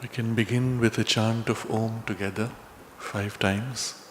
We can begin with a chant of Om together, 5 times.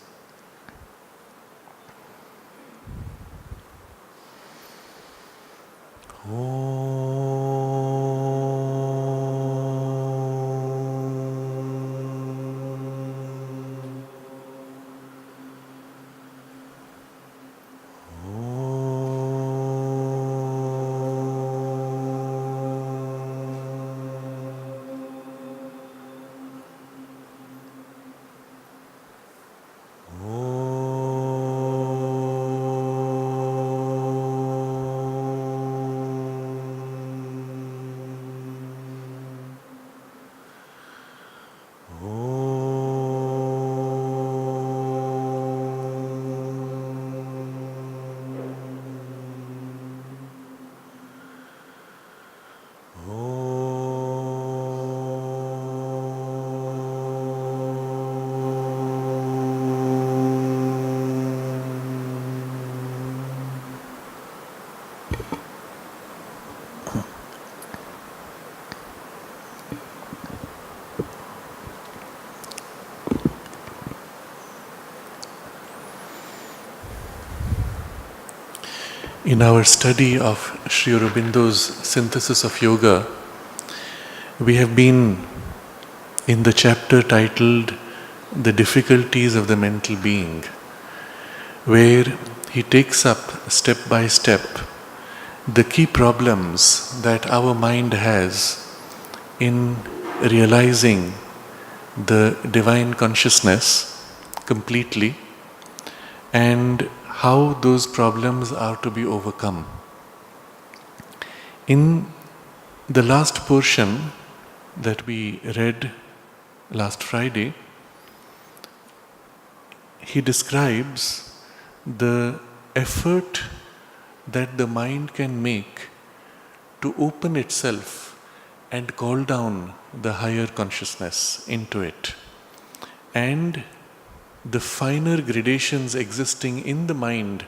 In our study of Sri Aurobindo's synthesis of yoga, we have been in the chapter titled The Difficulties of the Mental Being, where he takes up step by step the key problems that our mind has in realizing the divine consciousness completely and how those problems are to be overcome. In the last portion that we read last Friday, he describes the effort that the mind can make to open itself and call down the higher consciousness into it, and the finer gradations existing in the mind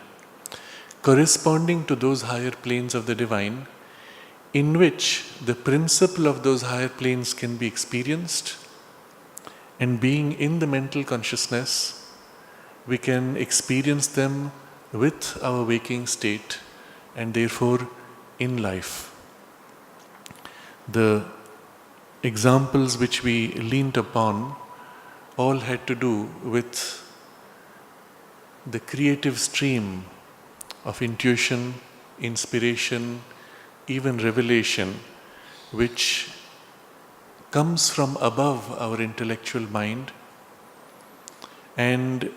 corresponding to those higher planes of the divine, in which the principle of those higher planes can be experienced, and being in the mental consciousness, we can experience them with our waking state and therefore in life. The examples which we leaned upon all had to do with the creative stream of intuition, inspiration, even revelation, which comes from above our intellectual mind and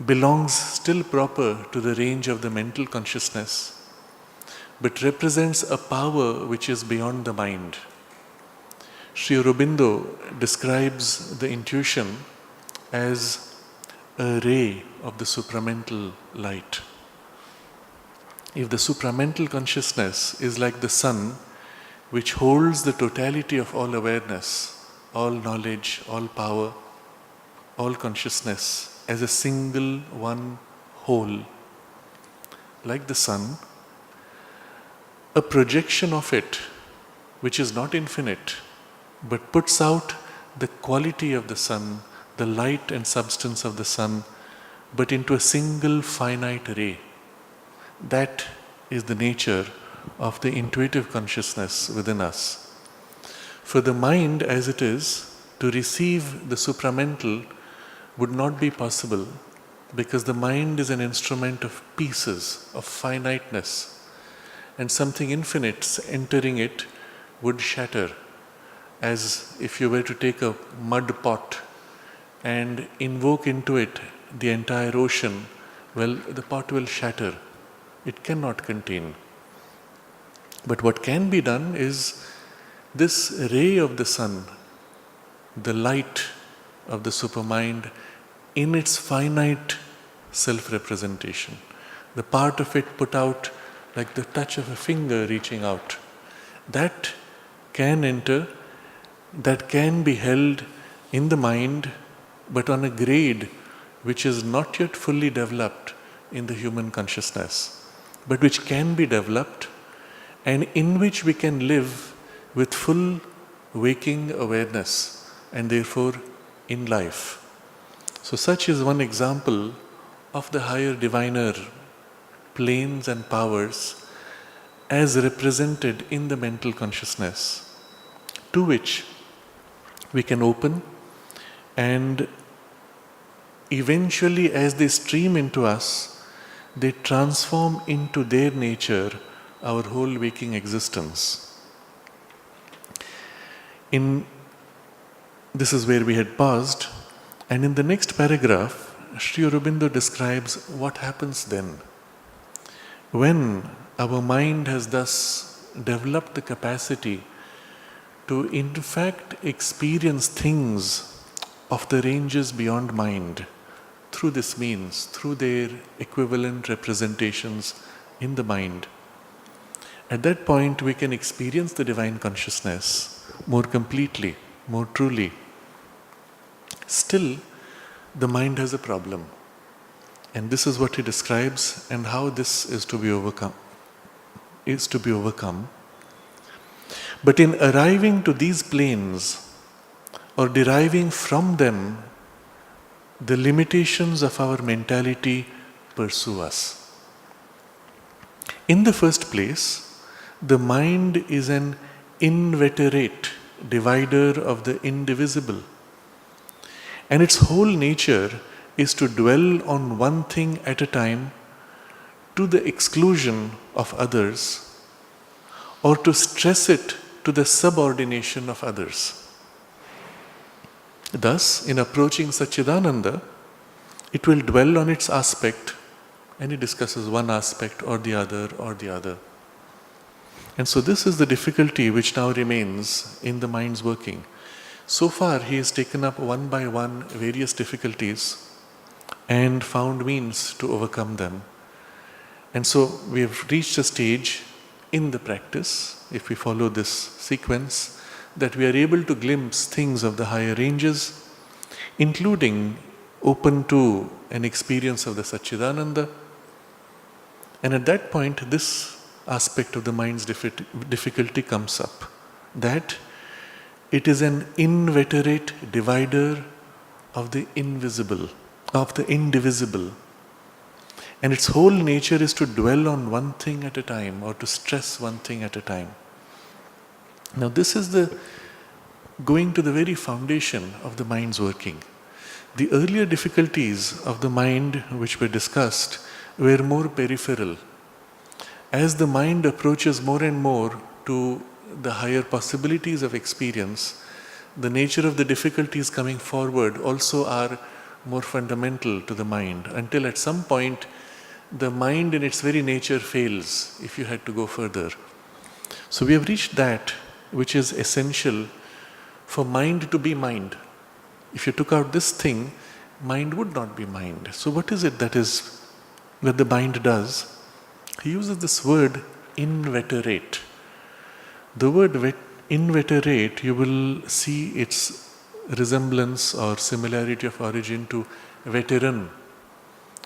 belongs still proper to the range of the mental consciousness, but represents a power which is beyond the mind. Sri Aurobindo describes the intuition as a ray of the supramental light. If the supramental consciousness is like the sun, which holds the totality of all awareness, all knowledge, all power, all consciousness as a single one whole, like the sun, a projection of it, which is not infinite, but puts out the quality of the sun, the light and substance of the sun, but into a single finite ray. That is the nature of the intuitive consciousness within us. For the mind as it is, to receive the supramental would not be possible, because the mind is an instrument of pieces, of finiteness, and something infinite entering it would shatter. As if you were to take a mud pot and invoke into it the entire ocean, well, the pot will shatter. It cannot contain. But what can be done is this ray of the sun, the light of the supermind in its finite self-representation, the part of it put out like the touch of a finger reaching out, that can enter, that can be held in the mind, but on a grade which is not yet fully developed in the human consciousness, but which can be developed and in which we can live with full waking awareness and therefore in life. So such is one example of the higher diviner planes and powers as represented in the mental consciousness, to which we can open, and eventually as they stream into us, they transform into their nature our whole waking existence. This is where we had paused, and in the next paragraph, Sri Aurobindo describes what happens then. When our mind has thus developed the capacity to in fact experience things of the ranges beyond mind through this means, through their equivalent representations in the mind, at that point we can experience the divine consciousness more completely, more truly. Still, the mind has a problem. And this is what he describes, and how this is to be overcome. But in arriving to these planes, or deriving from them, the limitations of our mentality pursue us. In the first place, the mind is an inveterate divider of the indivisible, and its whole nature is to dwell on one thing at a time to the exclusion of others, or to stress it to the subordination of others. Thus, in approaching Satchitananda, it will dwell on its aspect, and it discusses one aspect or the other or the other. And so this is the difficulty which now remains in the mind's working. So far, he has taken up one by one various difficulties and found means to overcome them. And so we have reached a stage in the practice, if we follow this sequence, that we are able to glimpse things of the higher ranges, including open to an experience of the Satchitananda. And at that point, this aspect of the mind's difficulty comes up, that it is an inveterate divider of the invisible, of the indivisible. And its whole nature is to dwell on one thing at a time, or to stress one thing at a time. Now this is going to the very foundation of the mind's working. The earlier difficulties of the mind which were discussed were more peripheral. As the mind approaches more and more to the higher possibilities of experience, the nature of the difficulties coming forward also are more fundamental to the mind, until at some point the mind in its very nature fails if you had to go further. So we have reached that which is essential for mind to be mind. If you took out this thing, mind would not be mind. So what is it that the mind does? He uses this word inveterate. The word inveterate, you will see its resemblance or similarity of origin to veteran.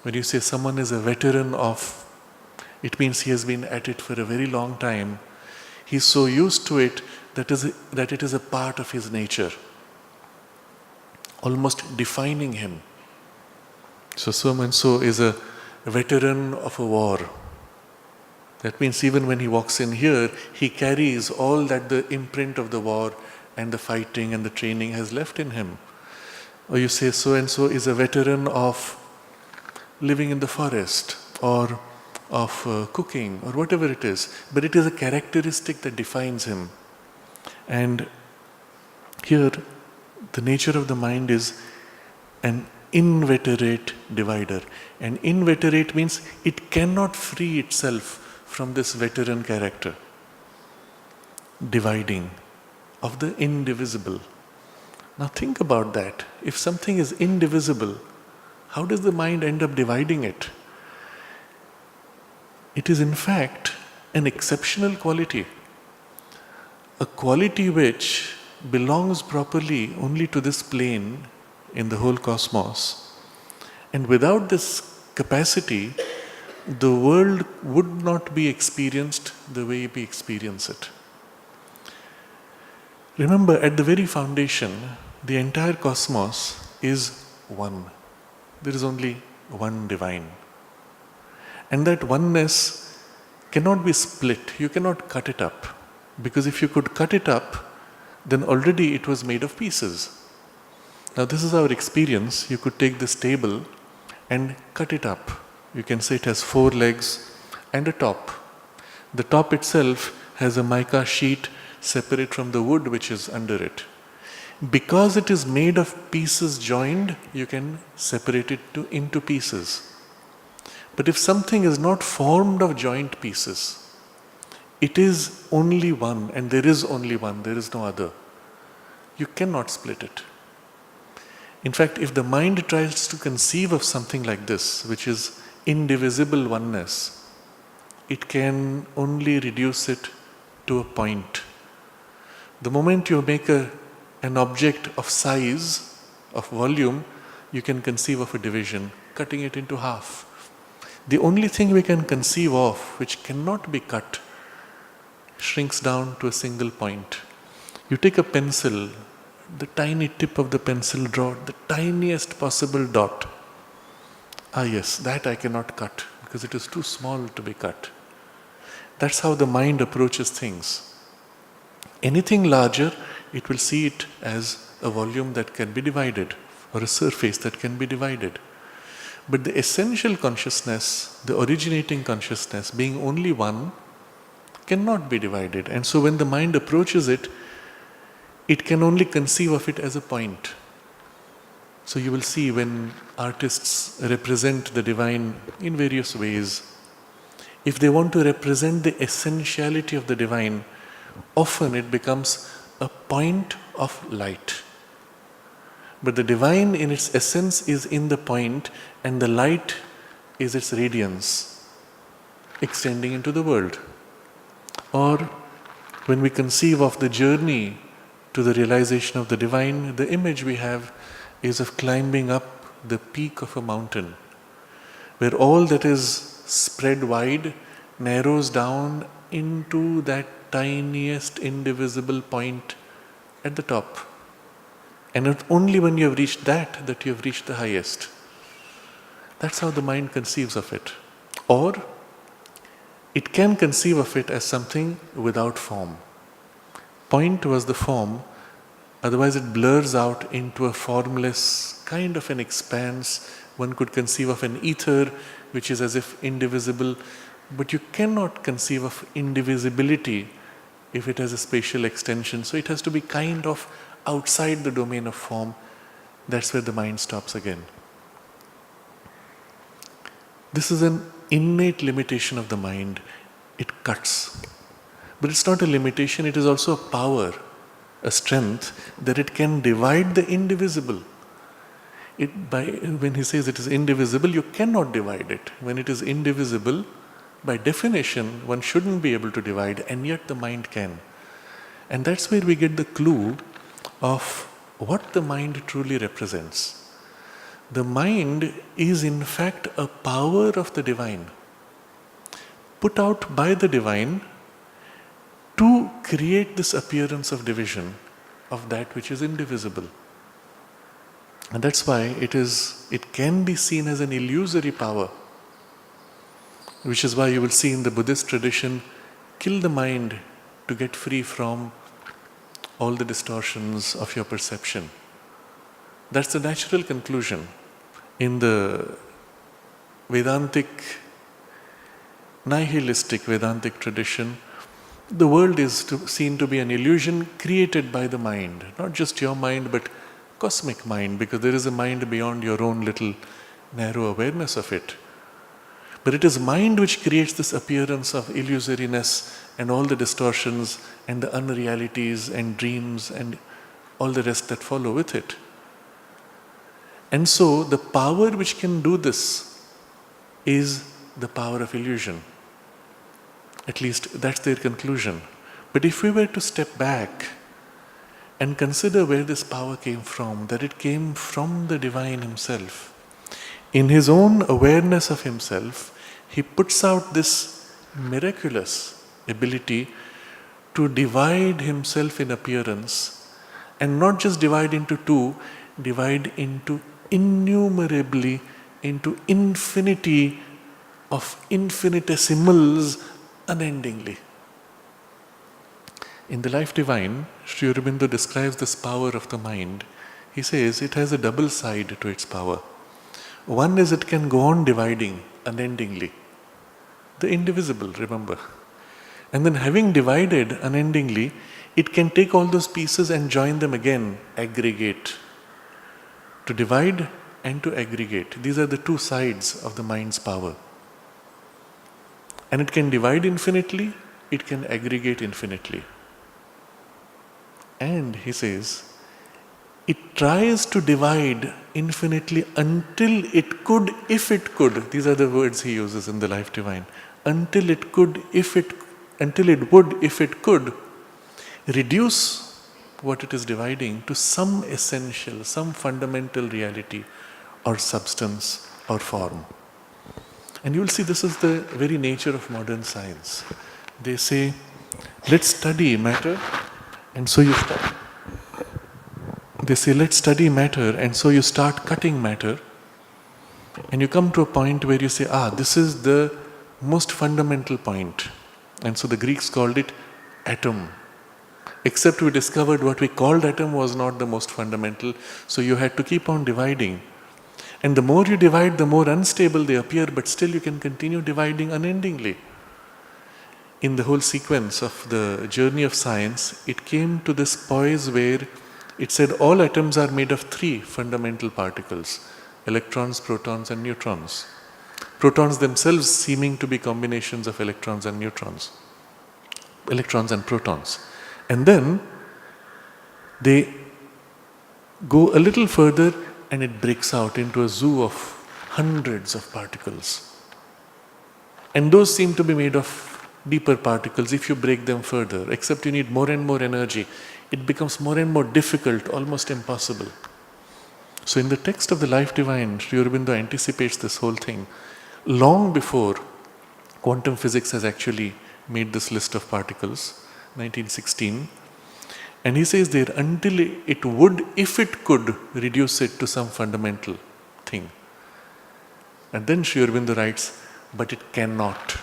When you say someone is a veteran of, it means he has been at it for a very long time. He's so used to it that it is a part of his nature, almost defining him. So and so is a veteran of a war. That means even when he walks in here, he carries all that the imprint of the war and the fighting and the training has left in him. Or you say so and so is a veteran of living in the forest, or of cooking, or whatever it is. But it is a characteristic that defines him. And here, the nature of the mind is an inveterate divider. And inveterate means it cannot free itself from this veteran character, dividing of the indivisible. Now think about that. If something is indivisible, how does the mind end up dividing it? It is in fact an exceptional quality, a quality which belongs properly only to this plane in the whole cosmos. And without this capacity, the world would not be experienced the way we experience it. Remember, at the very foundation, The entire cosmos is one. There is only one divine. And that oneness cannot be split. You cannot cut it up. Because if you could cut it up, then already it was made of pieces. Now this is our experience. You could take this table and cut it up. You can say it has 4 legs and a top. The top itself has a mica sheet separate from the wood which is under it. Because it is made of pieces joined, you can separate it into pieces. But if something is not formed of joint pieces, it is only one, and there is only one, there is no other. You cannot split it. In fact, if the mind tries to conceive of something like this, which is indivisible oneness, it can only reduce it to a point. The moment you make an object of size, of volume, you can conceive of a division, cutting it into half. The only thing we can conceive of which cannot be cut shrinks down to a single point. You take a pencil, the tiny tip of the pencil, draw the tiniest possible dot. Ah yes, that I cannot cut because it is too small to be cut. That's how the mind approaches things. Anything larger, it will see it as a volume that can be divided or a surface that can be divided. But the essential consciousness, the originating consciousness, being only one, cannot be divided. And so when the mind approaches it, it can only conceive of it as a point. So you will see when artists represent the divine in various ways, if they want to represent the essentiality of the divine, often it becomes a point of light. But the divine in its essence is in the point, and the light is its radiance extending into the world. Or when we conceive of the journey to the realization of the divine, the image we have is of climbing up the peak of a mountain, where all that is spread wide narrows down into that tiniest indivisible point at the top. And it's only when you have reached that you have reached the highest. That's how the mind conceives of it. Or it can conceive of it as something without form. Point was the form, otherwise it blurs out into a formless kind of an expanse. One could conceive of an ether which is as if indivisible, but you cannot conceive of indivisibility if it has a spatial extension. So it has to be kind of outside the domain of form. That's where the mind stops again. This is an innate limitation of the mind. It cuts. But it's not a limitation, it is also a power, a strength that it can divide the indivisible. When he says it is indivisible, you cannot divide it. When it is indivisible, by definition, one shouldn't be able to divide, and yet the mind can. And that's where we get the clue of what the mind truly represents. The mind is in fact a power of the divine, put out by the divine to create this appearance of division of that which is indivisible. And that's why it can be seen as an illusory power, which is why you will see in the Buddhist tradition, kill the mind to get free from all the distortions of your perception. That's the natural conclusion. In the Vedantic, nihilistic Vedantic tradition, the world is seen to be an illusion created by the mind. Not just your mind, but cosmic mind, because there is a mind beyond your own little narrow awareness of it. But it is mind which creates this appearance of illusoriness and all the distortions and the unrealities and dreams and all the rest that follow with it. And so the power which can do this is the power of illusion. At least that's their conclusion. But if we were to step back and consider where this power came from, that it came from the divine himself. In his own awareness of himself, he puts out this miraculous ability to divide himself in appearance And not just divide into two, divide into innumerably, into infinity of infinitesimals unendingly. In the Life Divine, Sri Aurobindo describes this power of the mind. He says it has a double side to its power. One is it can go on dividing unendingly. The indivisible, remember. And then having divided unendingly, it can take all those pieces and join them again, aggregate. To divide and to aggregate. These are the two sides of the mind's power. And it can divide infinitely, it can aggregate infinitely. And he says, it tries to divide infinitely until it could, if it could. These are the words he uses in the Life Divine. Until it would, if it could, reduce what it is dividing to some essential, some fundamental reality or substance or form. And you will see this is the very nature of modern science. They say, let's study matter, and so you start. They say, let's study matter, and so you start cutting matter, and you come to a point where you say, this is the most fundamental point. And so the Greeks called it atom. Except we discovered what we called atom was not the most fundamental, so you had to keep on dividing. And the more you divide, the more unstable they appear, but still you can continue dividing unendingly. In the whole sequence of the journey of science, it came to this poise where it said all atoms are made of three fundamental particles: electrons, protons, and neutrons. Protons themselves seeming to be combinations of electrons and neutrons, electrons and protons. And then they go a little further and it breaks out into a zoo of hundreds of particles. And those seem to be made of deeper particles if you break them further, except you need more and more energy. It becomes more and more difficult, almost impossible. So in the text of the Life Divine, Sri Aurobindo anticipates this whole thing long before quantum physics has actually made this list of particles, 1916. And he says there, until it would, if it could, reduce it to some fundamental thing. And then Sri Aurobindo writes, but it cannot.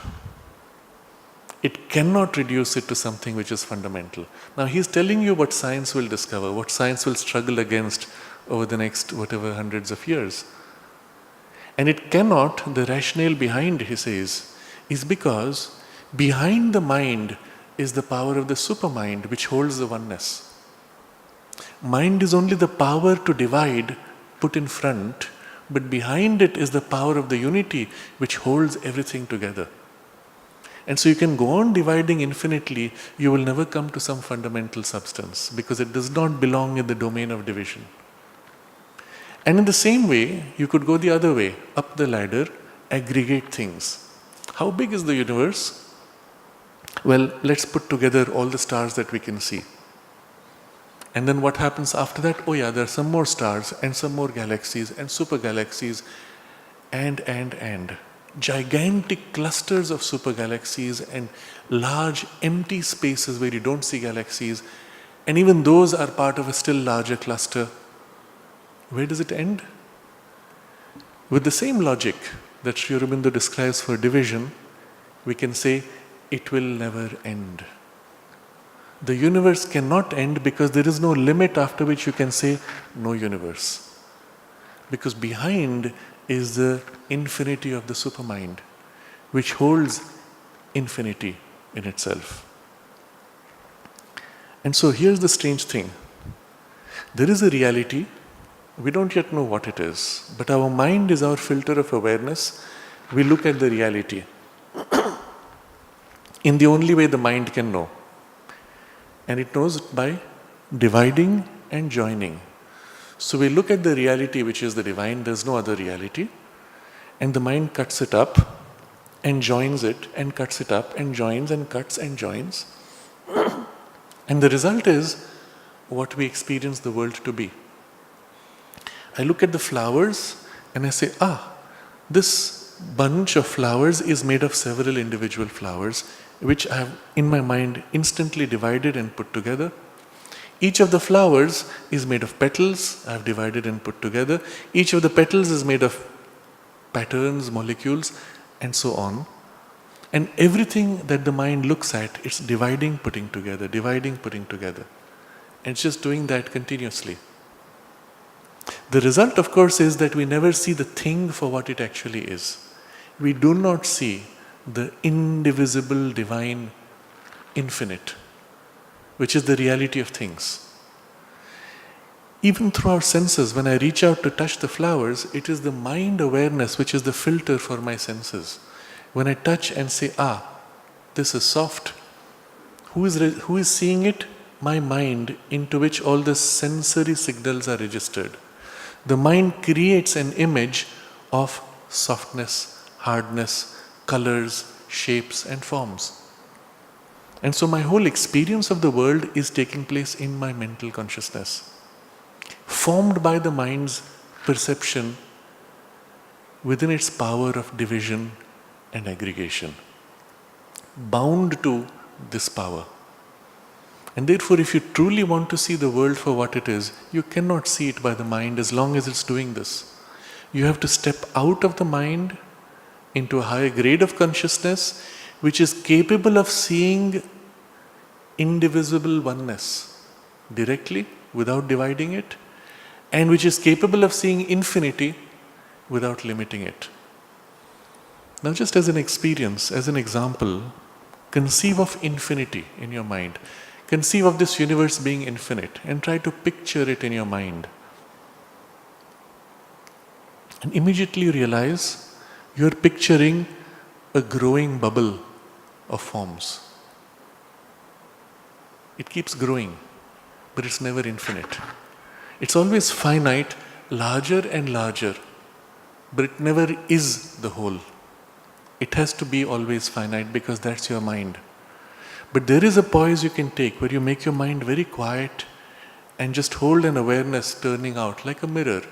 It cannot reduce it to something which is fundamental. Now he's telling you what science will discover, what science will struggle against over the next whatever hundreds of years. And it cannot, the rationale behind, he says, is because behind the mind is the power of the supermind which holds the oneness. Mind is only the power to divide put in front, but behind it is the power of the unity which holds everything together. And so you can go on dividing infinitely, you will never come to some fundamental substance because it does not belong in the domain of division. And in the same way, you could go the other way, up the ladder, aggregate things. How big is the universe? Well, let's put together all the stars that we can see. And then what happens after that? Oh yeah, there are some more stars and some more galaxies and super galaxies and. Gigantic clusters of super galaxies and large empty spaces where you don't see galaxies, and even those are part of a still larger cluster. Where does it end? With the same logic that Sri Aurobindo describes for division, we can say it will never end. The universe cannot end because there is no limit after which you can say no universe. Because behind is the infinity of the supermind, which holds infinity in itself. And so here's the strange thing. There is a reality, we don't yet know what it is, but our mind is our filter of awareness. We look at the reality in the only way the mind can know. And it knows by dividing and joining. So we look at the reality which is the divine, there's no other reality, and the mind cuts it up and joins it and cuts it up and joins and cuts and joins. And the result is what we experience the world to be. I look at the flowers and I say, this bunch of flowers is made of several individual flowers which I have in my mind instantly divided and put together. Each of the flowers is made of petals, I have divided and put together. Each of the petals is made of patterns, molecules, and so on. And everything that the mind looks at, it's dividing, putting together, dividing, putting together. And it's just doing that continuously. The result, of course, is that we never see the thing for what it actually is. We do not see the indivisible, divine, infinite, which is the reality of things. Even through our senses, when I reach out to touch the flowers, it is the mind awareness which is the filter for my senses. When I touch and say, this is soft, who is seeing it? My mind, into which all the sensory signals are registered. The mind creates an image of softness, hardness, colors, shapes and forms. And so my whole experience of the world is taking place in my mental consciousness, formed by the mind's perception within its power of division and aggregation, bound to this power. And therefore, if you truly want to see the world for what it is, you cannot see it by the mind as long as it's doing this. You have to step out of the mind into a higher grade of consciousness, which is capable of seeing indivisible oneness directly without dividing it, and which is capable of seeing infinity without limiting it. Now, just as an experience, as an example, conceive of infinity in your mind. Conceive of this universe being infinite and try to picture it in your mind. And immediately realize you're picturing a growing bubble of forms. It keeps growing, but it's never infinite. It's always finite, larger and larger, but it never is the whole. It has to be always finite because that's your mind. But there is a poise you can take where you make your mind very quiet and just hold an awareness turning out like a mirror,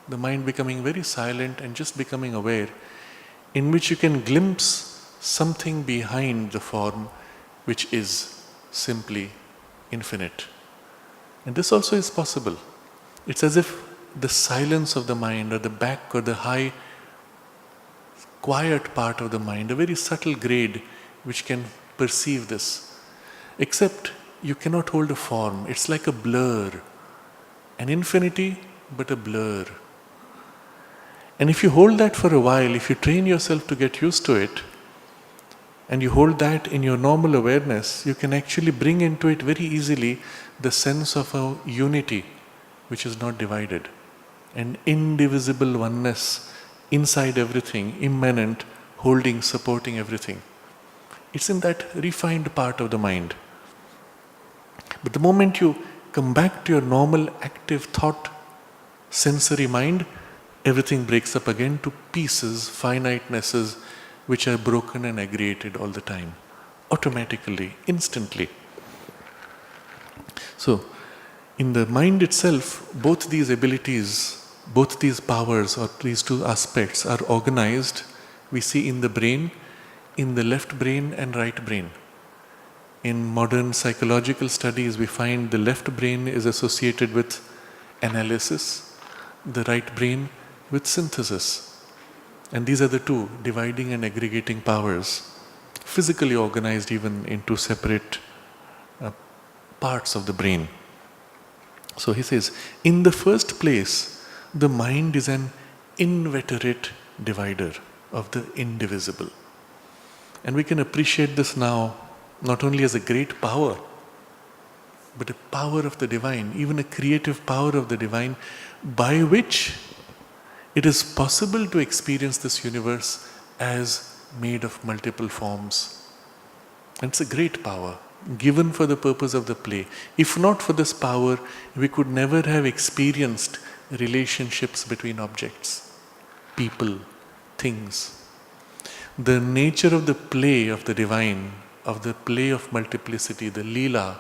the mind becoming very silent and just becoming aware, in which you can glimpse something behind the form which is simply infinite. And this also is possible. It's as if the silence of the mind, or the back or the high quiet part of the mind, a very subtle grade which can perceive this. Except you cannot hold a form. It's like a blur. An infinity, but a blur. And if you hold that for a while, if you train yourself to get used to it, and you hold that in your normal awareness, you can actually bring into it very easily the sense of a unity which is not divided. An indivisible oneness inside everything, immanent, holding, supporting everything. It's in that refined part of the mind. But the moment you come back to your normal, active thought, sensory mind, everything breaks up again to pieces, finitenesses, which are broken and aggregated all the time, automatically, instantly. So, in the mind itself, both these abilities, both these powers or these two aspects are organized, we see in the brain, in the left brain and right brain. In modern psychological studies, we find the left brain is associated with analysis, the right brain with synthesis. And these are the two, dividing and aggregating powers, physically organized even into separate parts of the brain. So he says, in the first place, the mind is an inveterate divider of the indivisible. And we can appreciate this now not only as a great power, but a power of the divine, even a creative power of the divine, by which it is possible to experience this universe as made of multiple forms. And it's a great power, given for the purpose of the play. If not for this power, we could never have experienced relationships between objects, people, things. The nature of the play of the divine, of the play of multiplicity, the Leela,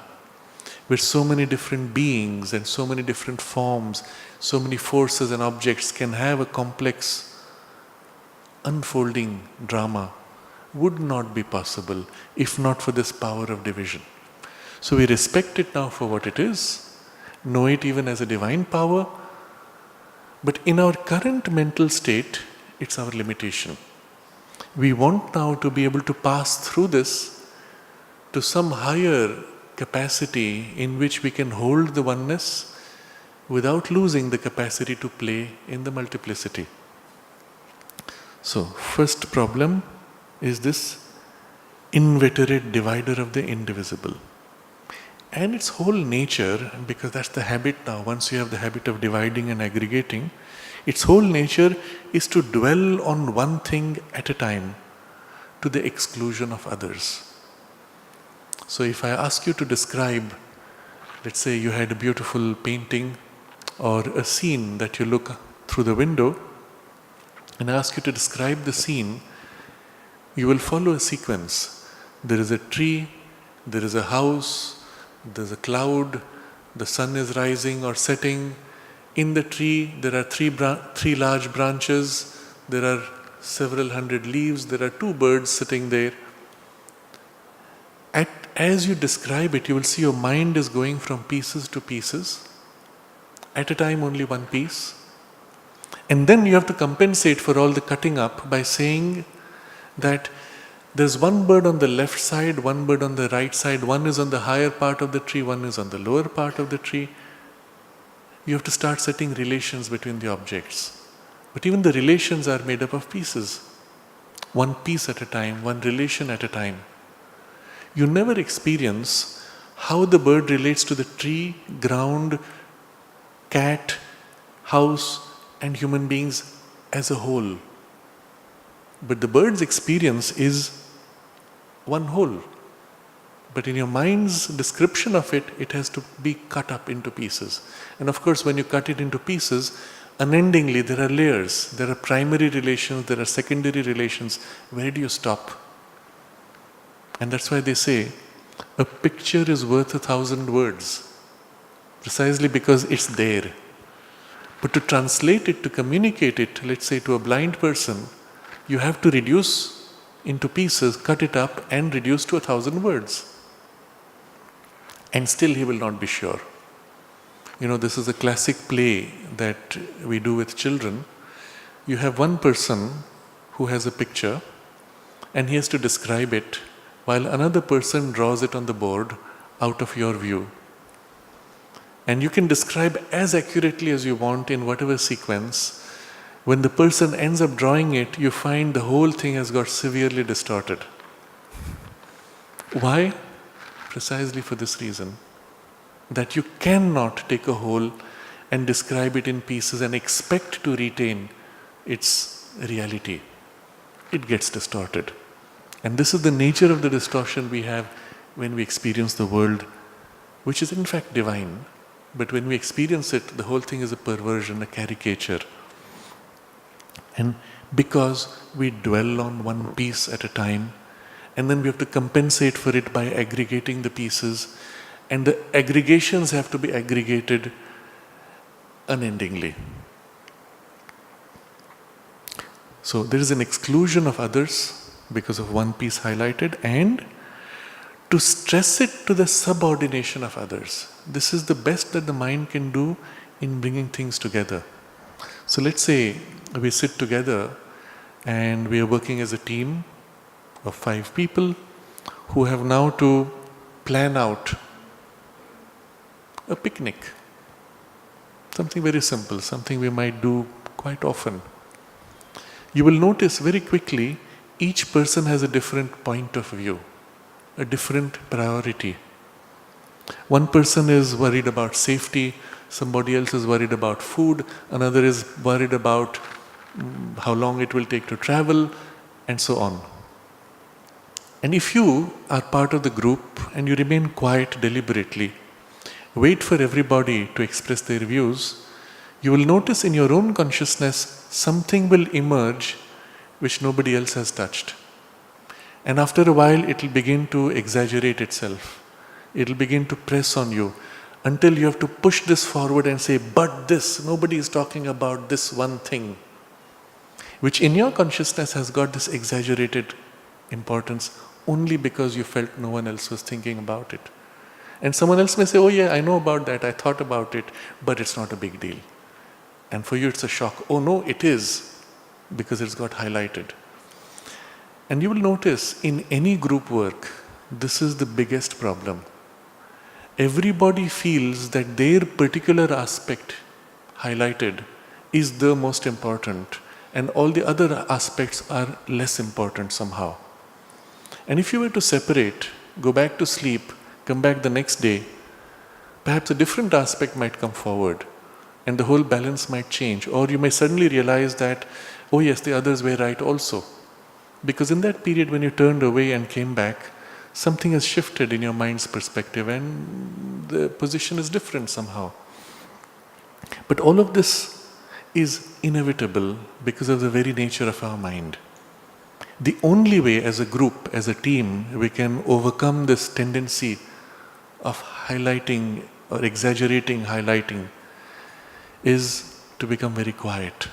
where so many different beings and so many different forms, so many forces and objects can have a complex unfolding drama, would not be possible if not for this power of division. So we respect it now for what it is, know it even as a divine power. But in our current mental state, it's our limitation. We want now to be able to pass through this to some higher capacity in which we can hold the oneness without losing the capacity to play in the multiplicity. So, first problem is this inveterate divider of the indivisible. And its whole nature, because that's the habit now, once you have the habit of dividing and aggregating, its whole nature is to dwell on one thing at a time to the exclusion of others. So if I ask you to describe, let's say you had a beautiful painting or a scene that you look through the window, and I ask you to describe the scene, you will follow a sequence. There is a tree, there is a house, there's a cloud, the sun is rising or setting. In the tree, there are three large branches, there are several hundred leaves, there are two birds sitting there. As you describe it, you will see your mind is going from pieces to pieces. At a time, only one piece. And then you have to compensate for all the cutting up by saying that there's one bird on the left side, one bird on the right side, one is on the higher part of the tree, one is on the lower part of the tree. You have to start setting relations between the objects. But even the relations are made up of pieces. One piece at a time, one relation at a time. You never experience how the bird relates to the tree, ground, cat, house, and human beings as a whole. But the bird's experience is one whole. But in your mind's description of it, it has to be cut up into pieces. And of course, when you cut it into pieces, unendingly there are layers. There are primary relations, there are secondary relations. Where do you stop? And that's why they say, a picture is worth 1,000 words. Precisely because it's there. But to translate it, to communicate it, let's say to a blind person, you have to reduce into pieces, cut it up and reduce to 1,000 words. And still he will not be sure. You know, this is a classic play that we do with children. You have one person who has a picture and he has to describe it while another person draws it on the board out of your view. And you can describe as accurately as you want in whatever sequence. When the person ends up drawing it, you find the whole thing has got severely distorted. Why? Precisely for this reason. That you cannot take a whole and describe it in pieces and expect to retain its reality. It gets distorted. And this is the nature of the distortion we have when we experience the world, which is in fact divine. But when we experience it, the whole thing is a perversion, a caricature. And because we dwell on one piece at a time, and then we have to compensate for it by aggregating the pieces, and the aggregations have to be aggregated unendingly. So there is an exclusion of others because of one piece highlighted, and to stress it to the subordination of others. This is the best that the mind can do in bringing things together. So let's say we sit together and we are working as a team of 5 people who have now to plan out a picnic. Something very simple, something we might do quite often. You will notice very quickly each person has a different point of view, a different priority. One person is worried about safety, somebody else is worried about food, another is worried about how long it will take to travel, and so on. And if you are part of the group and you remain quiet deliberately, wait for everybody to express their views, you will notice in your own consciousness something will emerge which nobody else has touched. And after a while it will begin to exaggerate itself. It will begin to press on you until you have to push this forward and say, but this, nobody is talking about this one thing, which in your consciousness has got this exaggerated importance only because you felt no one else was thinking about it. And someone else may say, oh yeah, I know about that, I thought about it, but it's not a big deal. And for you it's a shock. Oh no, it is, because it's got highlighted. And you will notice in any group work, this is the biggest problem. Everybody feels that their particular aspect highlighted is the most important, and all the other aspects are less important somehow. And if you were to separate, go back to sleep, come back the next day, perhaps a different aspect might come forward and the whole balance might change. Or you may suddenly realize that, oh yes, the others were right also. Because in that period when you turned away and came back, something has shifted in your mind's perspective and the position is different somehow. But all of this is inevitable because of the very nature of our mind. The only way as a group, as a team, we can overcome this tendency of highlighting or exaggerating highlighting is to become very quiet.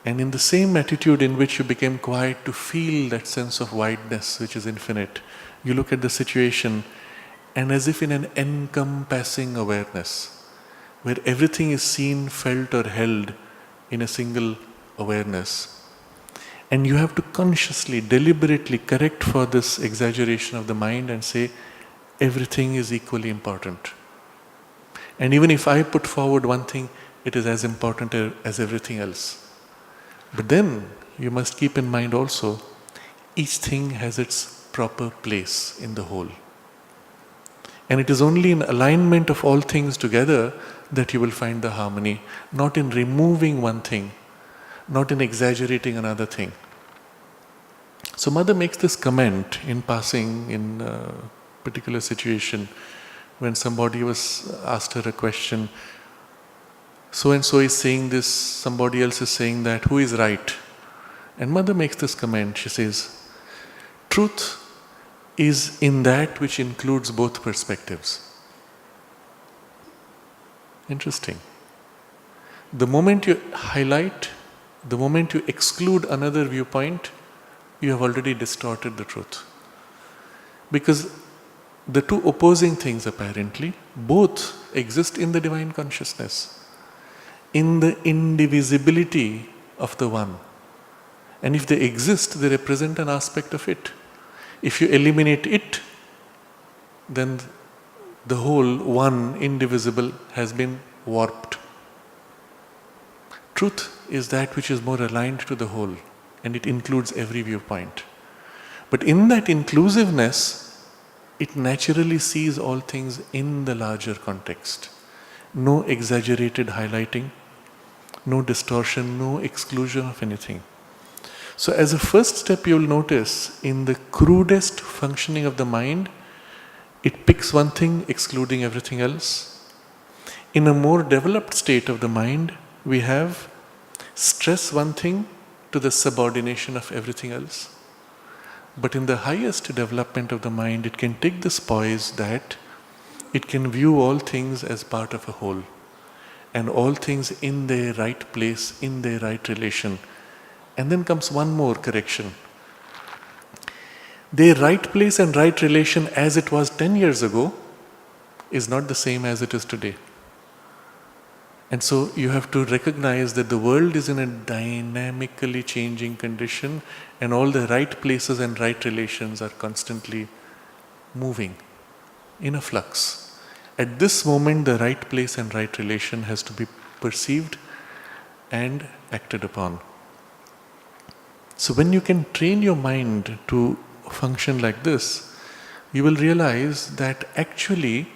And in the same attitude in which you became quiet to feel that sense of wideness which is infinite, you look at the situation and as if in an encompassing awareness, where everything is seen, felt or held in a single awareness. And you have to consciously, deliberately correct for this exaggeration of the mind and say, everything is equally important. And even if I put forward one thing, it is as important as everything else. But then you must keep in mind also, each thing has its proper place in the whole. And it is only in alignment of all things together that you will find the harmony, not in removing one thing, not in exaggerating another thing. So Mother makes this comment in passing in a particular situation when somebody was asked her a question. So and so is saying this, somebody else is saying that, who is right? And Mother makes this comment, she says, truth is in that which includes both perspectives. Interesting. The moment you highlight, the moment you exclude another viewpoint, you have already distorted the truth. Because the two opposing things apparently, both exist in the divine consciousness, in the indivisibility of the one. And if they exist, they represent an aspect of it. If you eliminate it, then the whole one, indivisible, has been warped. Truth is that which is more aligned to the whole, and it includes every viewpoint. But in that inclusiveness, it naturally sees all things in the larger context. No exaggerated highlighting, no distortion, no exclusion of anything. So as a first step, you will notice in the crudest functioning of the mind, it picks one thing, excluding everything else. In a more developed state of the mind, we have stress one thing to the subordination of everything else. But in the highest development of the mind, it can take this poise that it can view all things as part of a whole, and all things in their right place, in their right relation. And then comes one more correction. Their right place and right relation as it was 10 years ago is not the same as it is today. And so you have to recognize that the world is in a dynamically changing condition, and all the right places and right relations are constantly moving in a flux. At this moment, the right place and right relation has to be perceived and acted upon. So when you can train your mind to function like this, you will realize that actually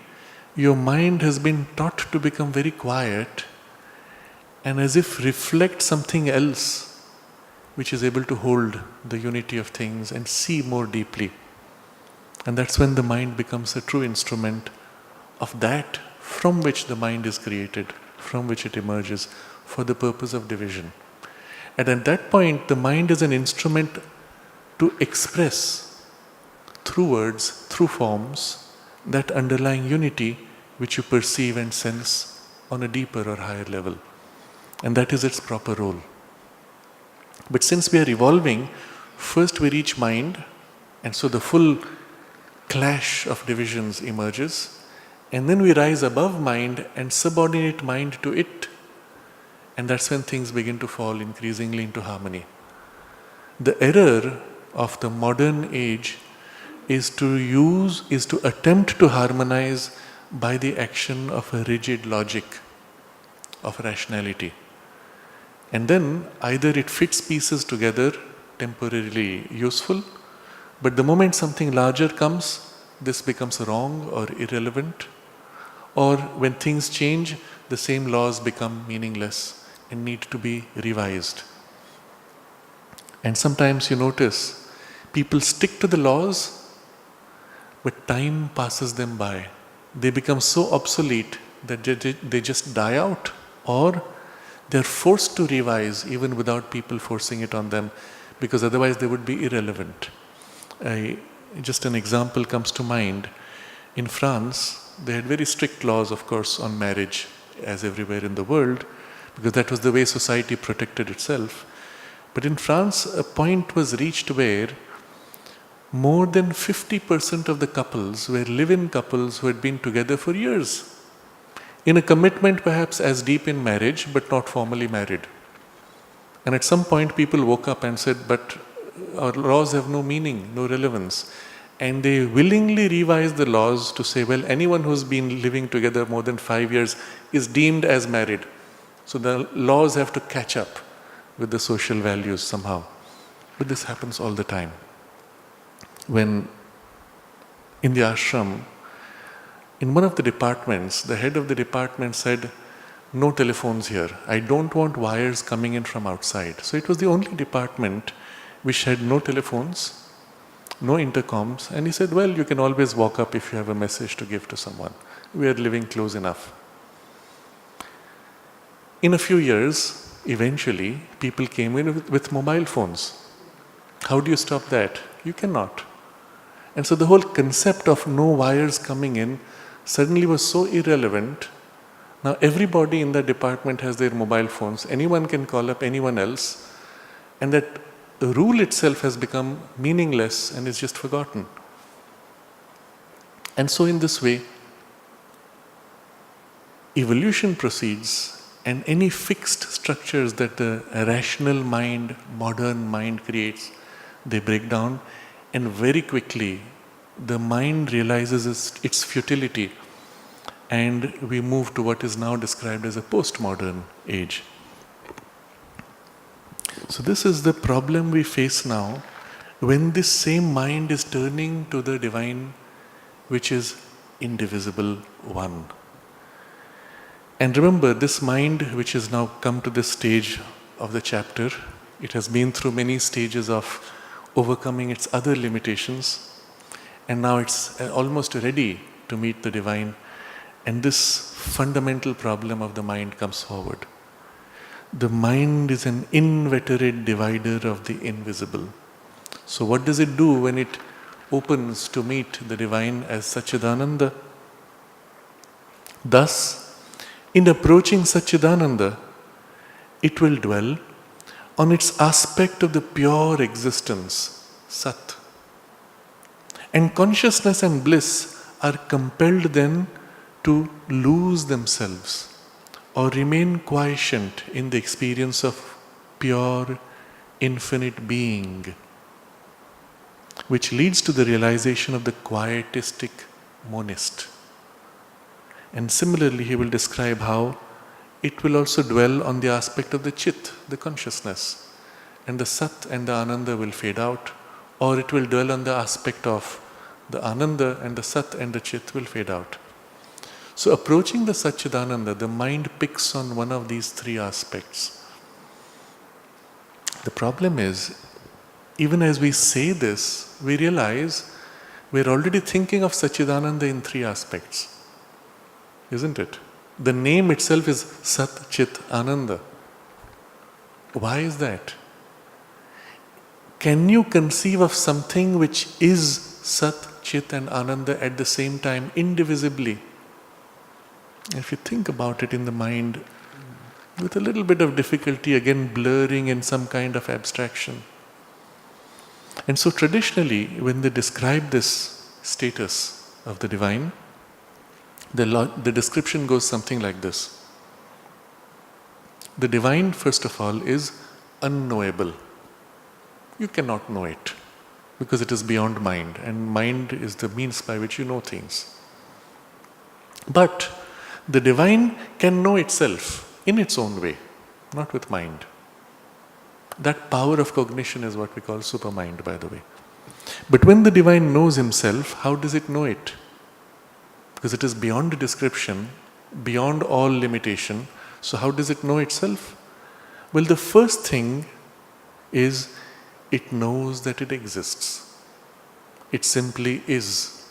your mind has been taught to become very quiet and as if reflect something else which is able to hold the unity of things and see more deeply. And that's when the mind becomes a true instrument of that from which the mind is created, from which it emerges for the purpose of division. And at that point, the mind is an instrument to express through words, through forms, that underlying unity which you perceive and sense on a deeper or higher level. And that is its proper role. But since we are evolving, first we reach mind, and so the full clash of divisions emerges, and then we rise above mind and subordinate mind to it, and that's when things begin to fall increasingly into harmony. The error of the modern age is to attempt to harmonize by the action of a rigid logic, of rationality. And then either it fits pieces together, temporarily useful, but the moment something larger comes, this becomes wrong or irrelevant. Or when things change, the same laws become meaningless and need to be revised. And sometimes you notice people stick to the laws, but time passes them by. They become so obsolete that they just die out, or they're forced to revise even without people forcing it on them, because otherwise they would be irrelevant. Just an example comes to mind. In France, they had very strict laws, of course, on marriage, as everywhere in the world, because that was the way society protected itself. But in France, a point was reached where more than 50% of the couples were live-in couples who had been together for years, in a commitment perhaps as deep in marriage, but not formally married. And at some point people woke up and said, but our laws have no meaning, no relevance. And they willingly revised the laws to say, well, anyone who's been living together more than 5 years is deemed as married. So the laws have to catch up with the social values somehow. But this happens all the time. When in the ashram, in one of the departments, the head of the department said, no telephones here. I don't want wires coming in from outside. So it was the only department which had no telephones, no intercoms. And he said, well, you can always walk up if you have a message to give to someone. We are living close enough. In a few years, eventually, people came in with mobile phones. How do you stop that? You cannot. And so the whole concept of no wires coming in suddenly was so irrelevant. Now everybody in that department has their mobile phones. Anyone can call up anyone else. And that rule itself has become meaningless and is just forgotten. And so in this way, evolution proceeds, and any fixed structures that the rational mind, modern mind creates, they break down, and very quickly the mind realizes its futility, and we move to what is now described as a postmodern age. So this is the problem we face now, when this same mind is turning to the divine, which is indivisible one. And remember, this mind which has now come to this stage of the chapter, it has been through many stages of overcoming its other limitations, and now it's almost ready to meet the divine. And this fundamental problem of the mind comes forward. The mind is an inveterate divider of the invisible. So what does it do when it opens to meet the divine as Satchitananda? Thus, in approaching Satchitananda, it will dwell on its aspect of the pure existence, Sat. And consciousness and bliss are compelled then to lose themselves or remain quiescent in the experience of pure, infinite being, which leads to the realization of the quietistic monist. And similarly, he will describe how it will also dwell on the aspect of the Chit, the consciousness, and the Sat and the Ananda will fade out, or it will dwell on the aspect of the Ananda, and the Sat and the Chit will fade out. So approaching the Satchitananda, the mind picks on one of these three aspects. The problem is, even as we say this, we realize we're already thinking of Satchitananda in three aspects, isn't it? The name itself is Sat Chit Ananda. Why is that? Can you conceive of something which is Sat, Chit and Ananda at the same time, indivisibly? If you think about it in the mind, with a little bit of difficulty, again blurring in some kind of abstraction. And so traditionally, when they describe this, status of the divine, the description goes something like this. The divine, first of all, is unknowable. You cannot know it because it is beyond mind, and mind is the means by which you know things. But the divine can know itself in its own way, not with mind. That power of cognition is what we call supermind, by the way. But when the divine knows himself, how does it know it? Because it is beyond description, beyond all limitation. So how does it know itself? Well, the first thing is it knows that it exists. It simply is.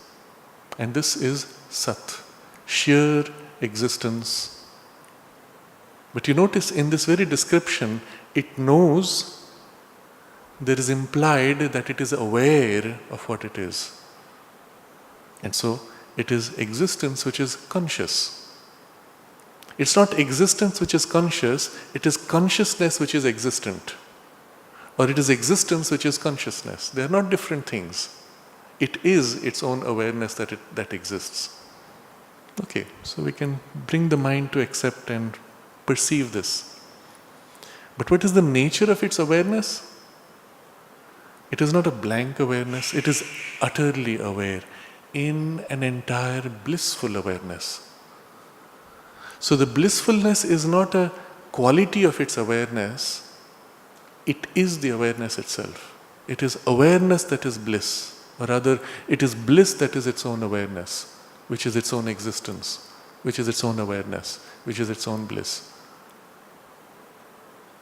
And this is Sat, sheer existence. But you notice in this very description, it knows, there is implied that it is aware of what it is. And so it is existence which is conscious. It's not existence which is conscious, it is consciousness which is existent. Or it is existence which is consciousness. They are not different things. It is its own awareness that exists. Okay, so we can bring the mind to accept and perceive this. But what is the nature of its awareness? It is not a blank awareness, it is utterly aware, in an entire blissful awareness. So the blissfulness is not a quality of its awareness, it is the awareness itself. It is awareness that is bliss, or rather, it is bliss that is its own awareness, which is its own existence, which is its own awareness, which is its own bliss.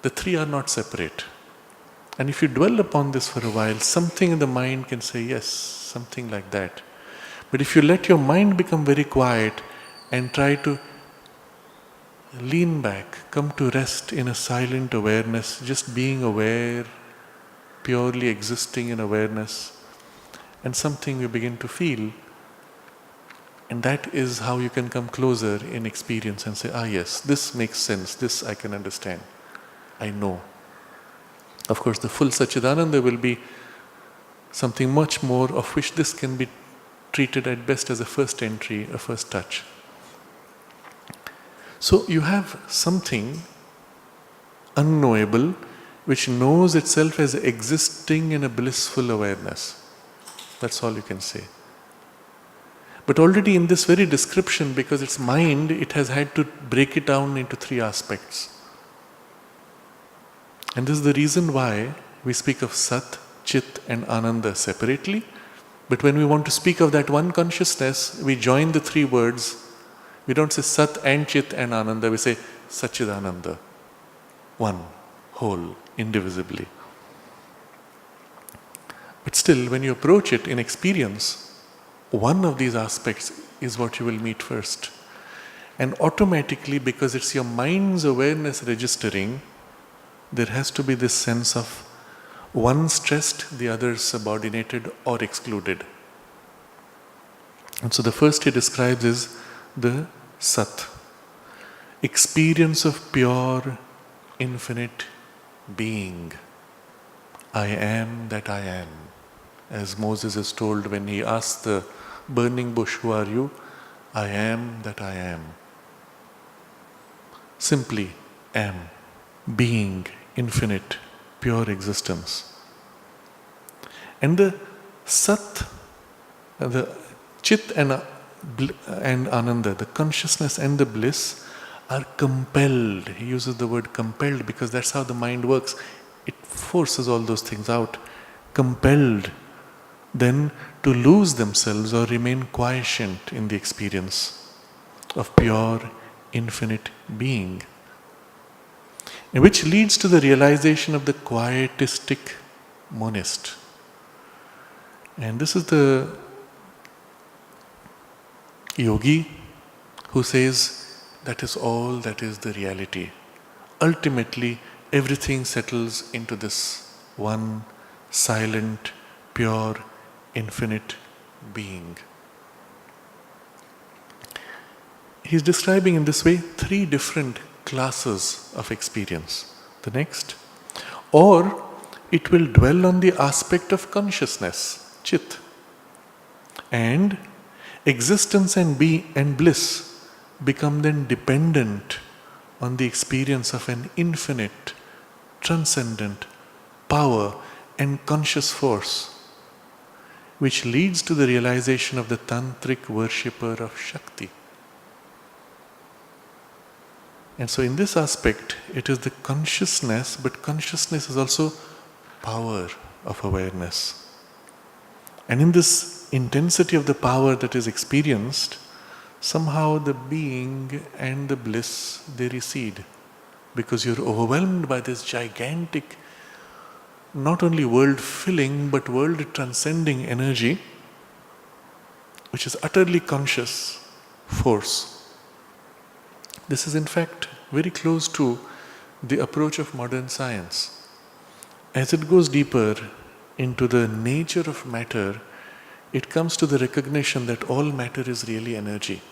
The three are not separate. And if you dwell upon this for a while, something in the mind can say yes, something like that. But if you let your mind become very quiet and try to lean back, come to rest in a silent awareness, just being aware, purely existing in awareness, and something you begin to feel, and that is how you can come closer in experience and say, yes, this makes sense, this I can understand, I know. Of course, the full Satchitananda will be something much more, of which this can be treated at best as a first entry, a first touch. So you have something unknowable which knows itself as existing in a blissful awareness. That's all you can say. But already in this very description, because it's mind, it has had to break it down into three aspects. And this is the reason why we speak of Sat, Chit and Ananda separately. But when we want to speak of that one consciousness, we join the three words. We don't say Sat and Chit and Ananda, we say Satchitananda. One, whole, indivisibly. But still, when you approach it in experience, one of these aspects is what you will meet first. And automatically, because it's your mind's awareness registering, there has to be this sense of one stressed, the other subordinated or excluded. And so the first he describes is the Sat, experience of pure, infinite being. I am that I am. As Moses is told when he asks the burning bush, who are you? I am that I am. Simply am, being, infinite, pure existence. And the Sat, the Chit and Ananda, the consciousness and the bliss, are compelled. He uses the word compelled because that's how the mind works. It forces all those things out. Compelled then to lose themselves or remain quiescent in the experience of pure, infinite being. Which leads to the realization of the quietistic monist. And this is the yogi who says that is all that is the reality. Ultimately, everything settles into this one silent, pure, infinite being. He's describing in this way three different classes of experience. The next, or it will dwell on the aspect of consciousness, Chit. And existence and bliss become then dependent on the experience of an infinite, transcendent power and conscious force, which leads to the realization of the tantric worshipper of Shakti. And so in this aspect, it is the consciousness, but consciousness is also power of awareness. And in this intensity of the power that is experienced, somehow the being and the bliss, they recede. Because you're overwhelmed by this gigantic, not only world-filling, but world-transcending energy, which is utterly conscious force. This is in fact very close to the approach of modern science. As it goes deeper into the nature of matter, it comes to the recognition that all matter is really energy.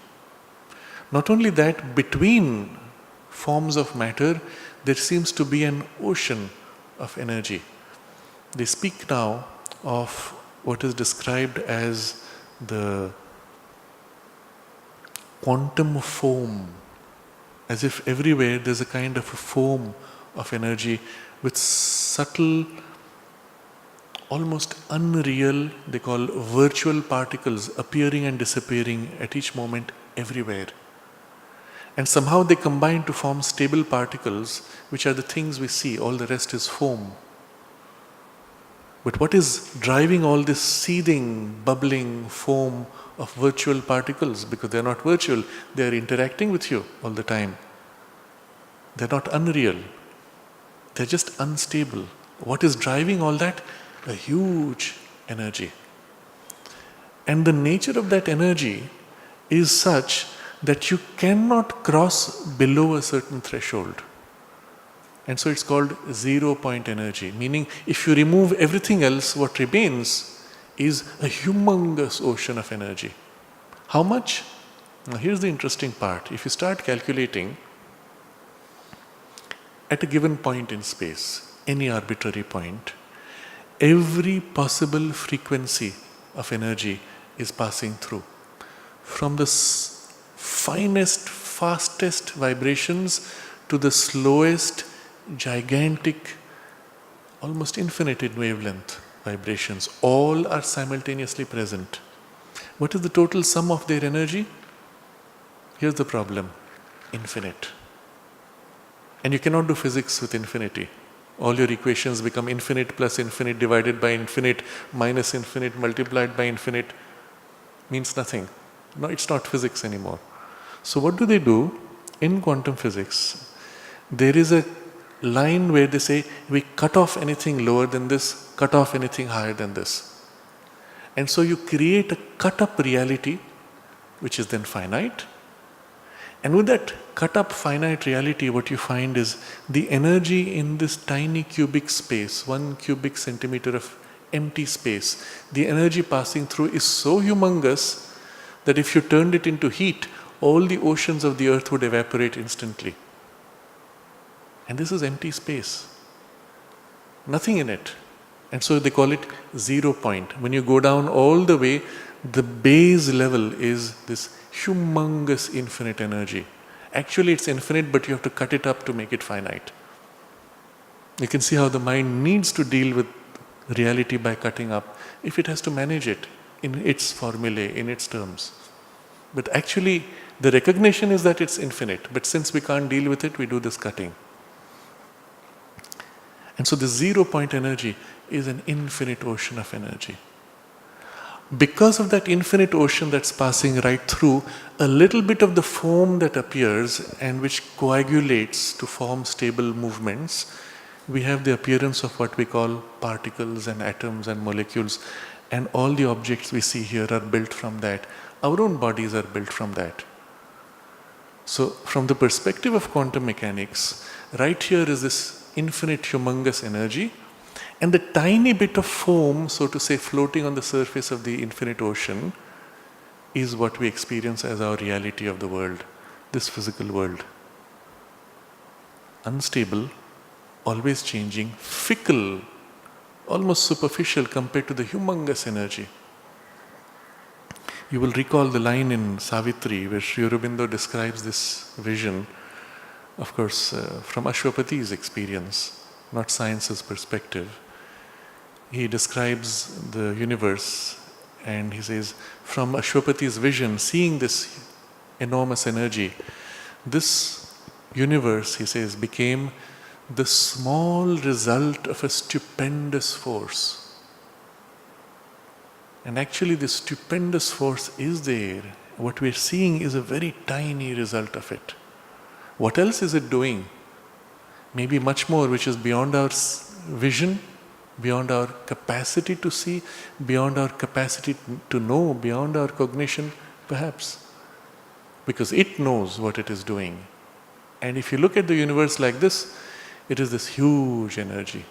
Not only that, between forms of matter, there seems to be an ocean of energy. They speak now of what is described as the quantum foam, as if everywhere there's a kind of a foam of energy with subtle, almost unreal, they call virtual particles appearing and disappearing at each moment everywhere. And somehow they combine to form stable particles, which are the things we see, all the rest is foam. But what is driving all this seething, bubbling foam of virtual particles? Because they're not virtual, they're interacting with you all the time. They're not unreal, they're just unstable. What is driving all that? A huge energy. And the nature of that energy is such that you cannot cross below a certain threshold. And so it's called 0 point energy, meaning if you remove everything else, what remains is a humongous ocean of energy. How much? Now here's the interesting part. If you start calculating at a given point in space, any arbitrary point, every possible frequency of energy is passing through. From the finest, fastest vibrations to the slowest, gigantic, almost infinite in wavelength vibrations, all are simultaneously present. What is the total sum of their energy? Here's the problem: infinite. And you cannot do physics with infinity. All your equations become infinite plus infinite divided by infinite minus infinite multiplied by infinite. Means nothing. No, it's not physics anymore. So what do? In quantum physics, there is a line where they say we cut off anything lower than this, cut off anything higher than this. And so you create a cut up reality which is then finite. And with that cut up finite reality, what you find is the energy in this tiny cubic space, 1 cubic centimeter of empty space, the energy passing through is so humongous that if you turned it into heat, all the oceans of the earth would evaporate instantly. And this is empty space. Nothing in it. And so they call it 0 point. When you go down all the way, the base level is this humongous infinite energy. Actually it's infinite, but you have to cut it up to make it finite. You can see how the mind needs to deal with reality by cutting up if it has to manage it in its formulae, in its terms. But actually the recognition is that it's infinite, but since we can't deal with it, we do this cutting. And so the 0 point energy is an infinite ocean of energy. Because of that infinite ocean that's passing right through, a little bit of the foam that appears and which coagulates to form stable movements, we have the appearance of what we call particles and atoms and molecules, and all the objects we see here are built from that. Our own bodies are built from that. So from the perspective of quantum mechanics, right here is this infinite humongous energy, and the tiny bit of foam, so to say, floating on the surface of the infinite ocean is what we experience as our reality of the world, this physical world. Unstable, always changing, fickle, almost superficial compared to the humongous energy. You will recall the line in Savitri where Sri Aurobindo describes this vision, of course, from Ashwapati's experience, not science's perspective. He describes the universe and he says, from Ashwapati's vision, seeing this enormous energy, this universe, he says, became the small result of a stupendous force. And actually this stupendous force is there. What we're seeing is a very tiny result of it. What else is it doing? Maybe much more, which is beyond our vision, beyond our capacity to see, beyond our capacity to know, beyond our cognition, perhaps. Because it knows what it is doing. And if you look at the universe like this, it is this huge energy.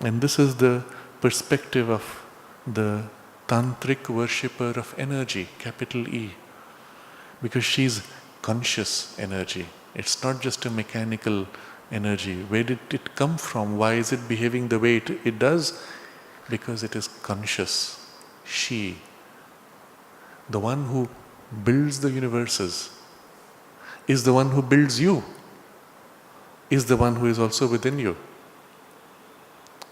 And this is the perspective of the tantric worshipper of energy, capital E. Because she's conscious energy. It's not just a mechanical energy. Where did it come from? Why is it behaving the way it does? Because it is conscious. She, the one who builds the universes, is the one who builds you, is the one who is also within you.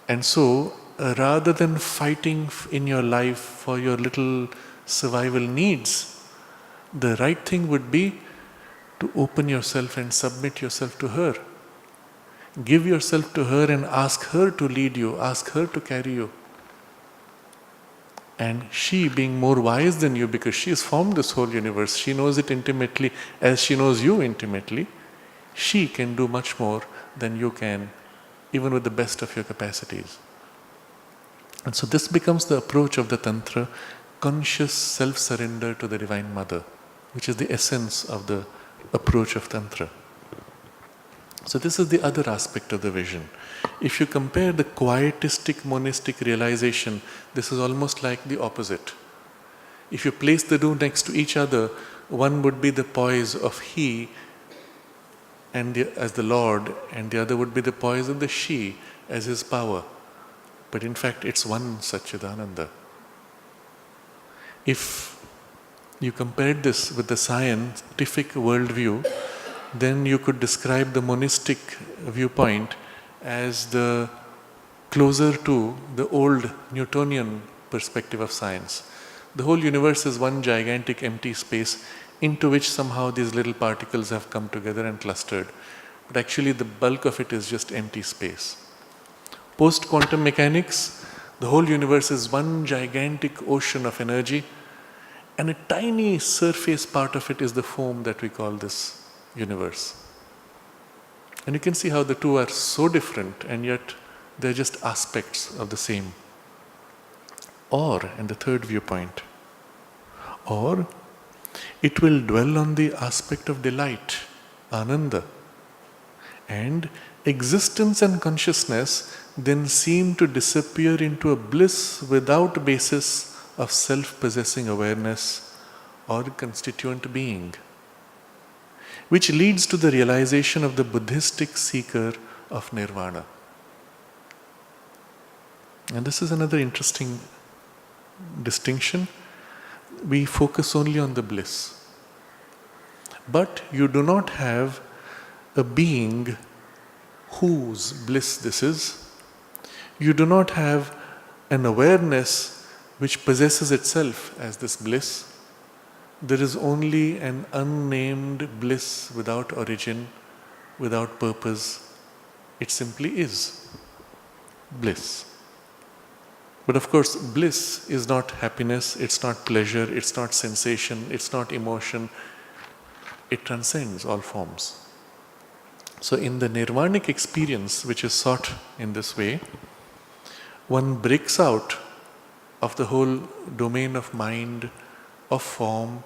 And so, rather than fighting in your life for your little survival needs, the right thing would be to open yourself and submit yourself to her. Give yourself to her and ask her to lead you, ask her to carry you. And she, being more wise than you, because she has formed this whole universe, she knows it intimately as she knows you intimately, she can do much more than you can, even with the best of your capacities. And so this becomes the approach of the Tantra, conscious self-surrender to the Divine Mother, which is the essence of the approach of Tantra. So this is the other aspect of the vision. If you compare the quietistic monistic realization, this is almost like the opposite. If you place the two next to each other, one would be the poise of he and as the Lord, and the other would be the poise of the she as his power. But in fact, it's one Satchitananda. If you compared this with the scientific worldview, then you could describe the monistic viewpoint as the closer to the old Newtonian perspective of science. The whole universe is one gigantic empty space into which somehow these little particles have come together and clustered. But actually the bulk of it is just empty space. Post-quantum mechanics, the whole universe is one gigantic ocean of energy, and a tiny surface part of it is the foam that we call this universe. And you can see how the two are so different, and yet they're just aspects of the same. Or, and the third viewpoint, or it will dwell on the aspect of delight, ananda, and existence and consciousness then seem to disappear into a bliss without basis of self-possessing awareness or constituent being, which leads to the realization of the Buddhistic seeker of nirvana. And this is another interesting distinction. We focus only on the bliss. But you do not have a being whose bliss this is. You do not have an awareness which possesses itself as this bliss. There is only an unnamed bliss without origin, without purpose. It simply is bliss. But of course, bliss is not happiness, it's not pleasure, it's not sensation, it's not emotion. It transcends all forms. So in the nirvanic experience, which is sought in this way, one breaks out of the whole domain of mind, of form,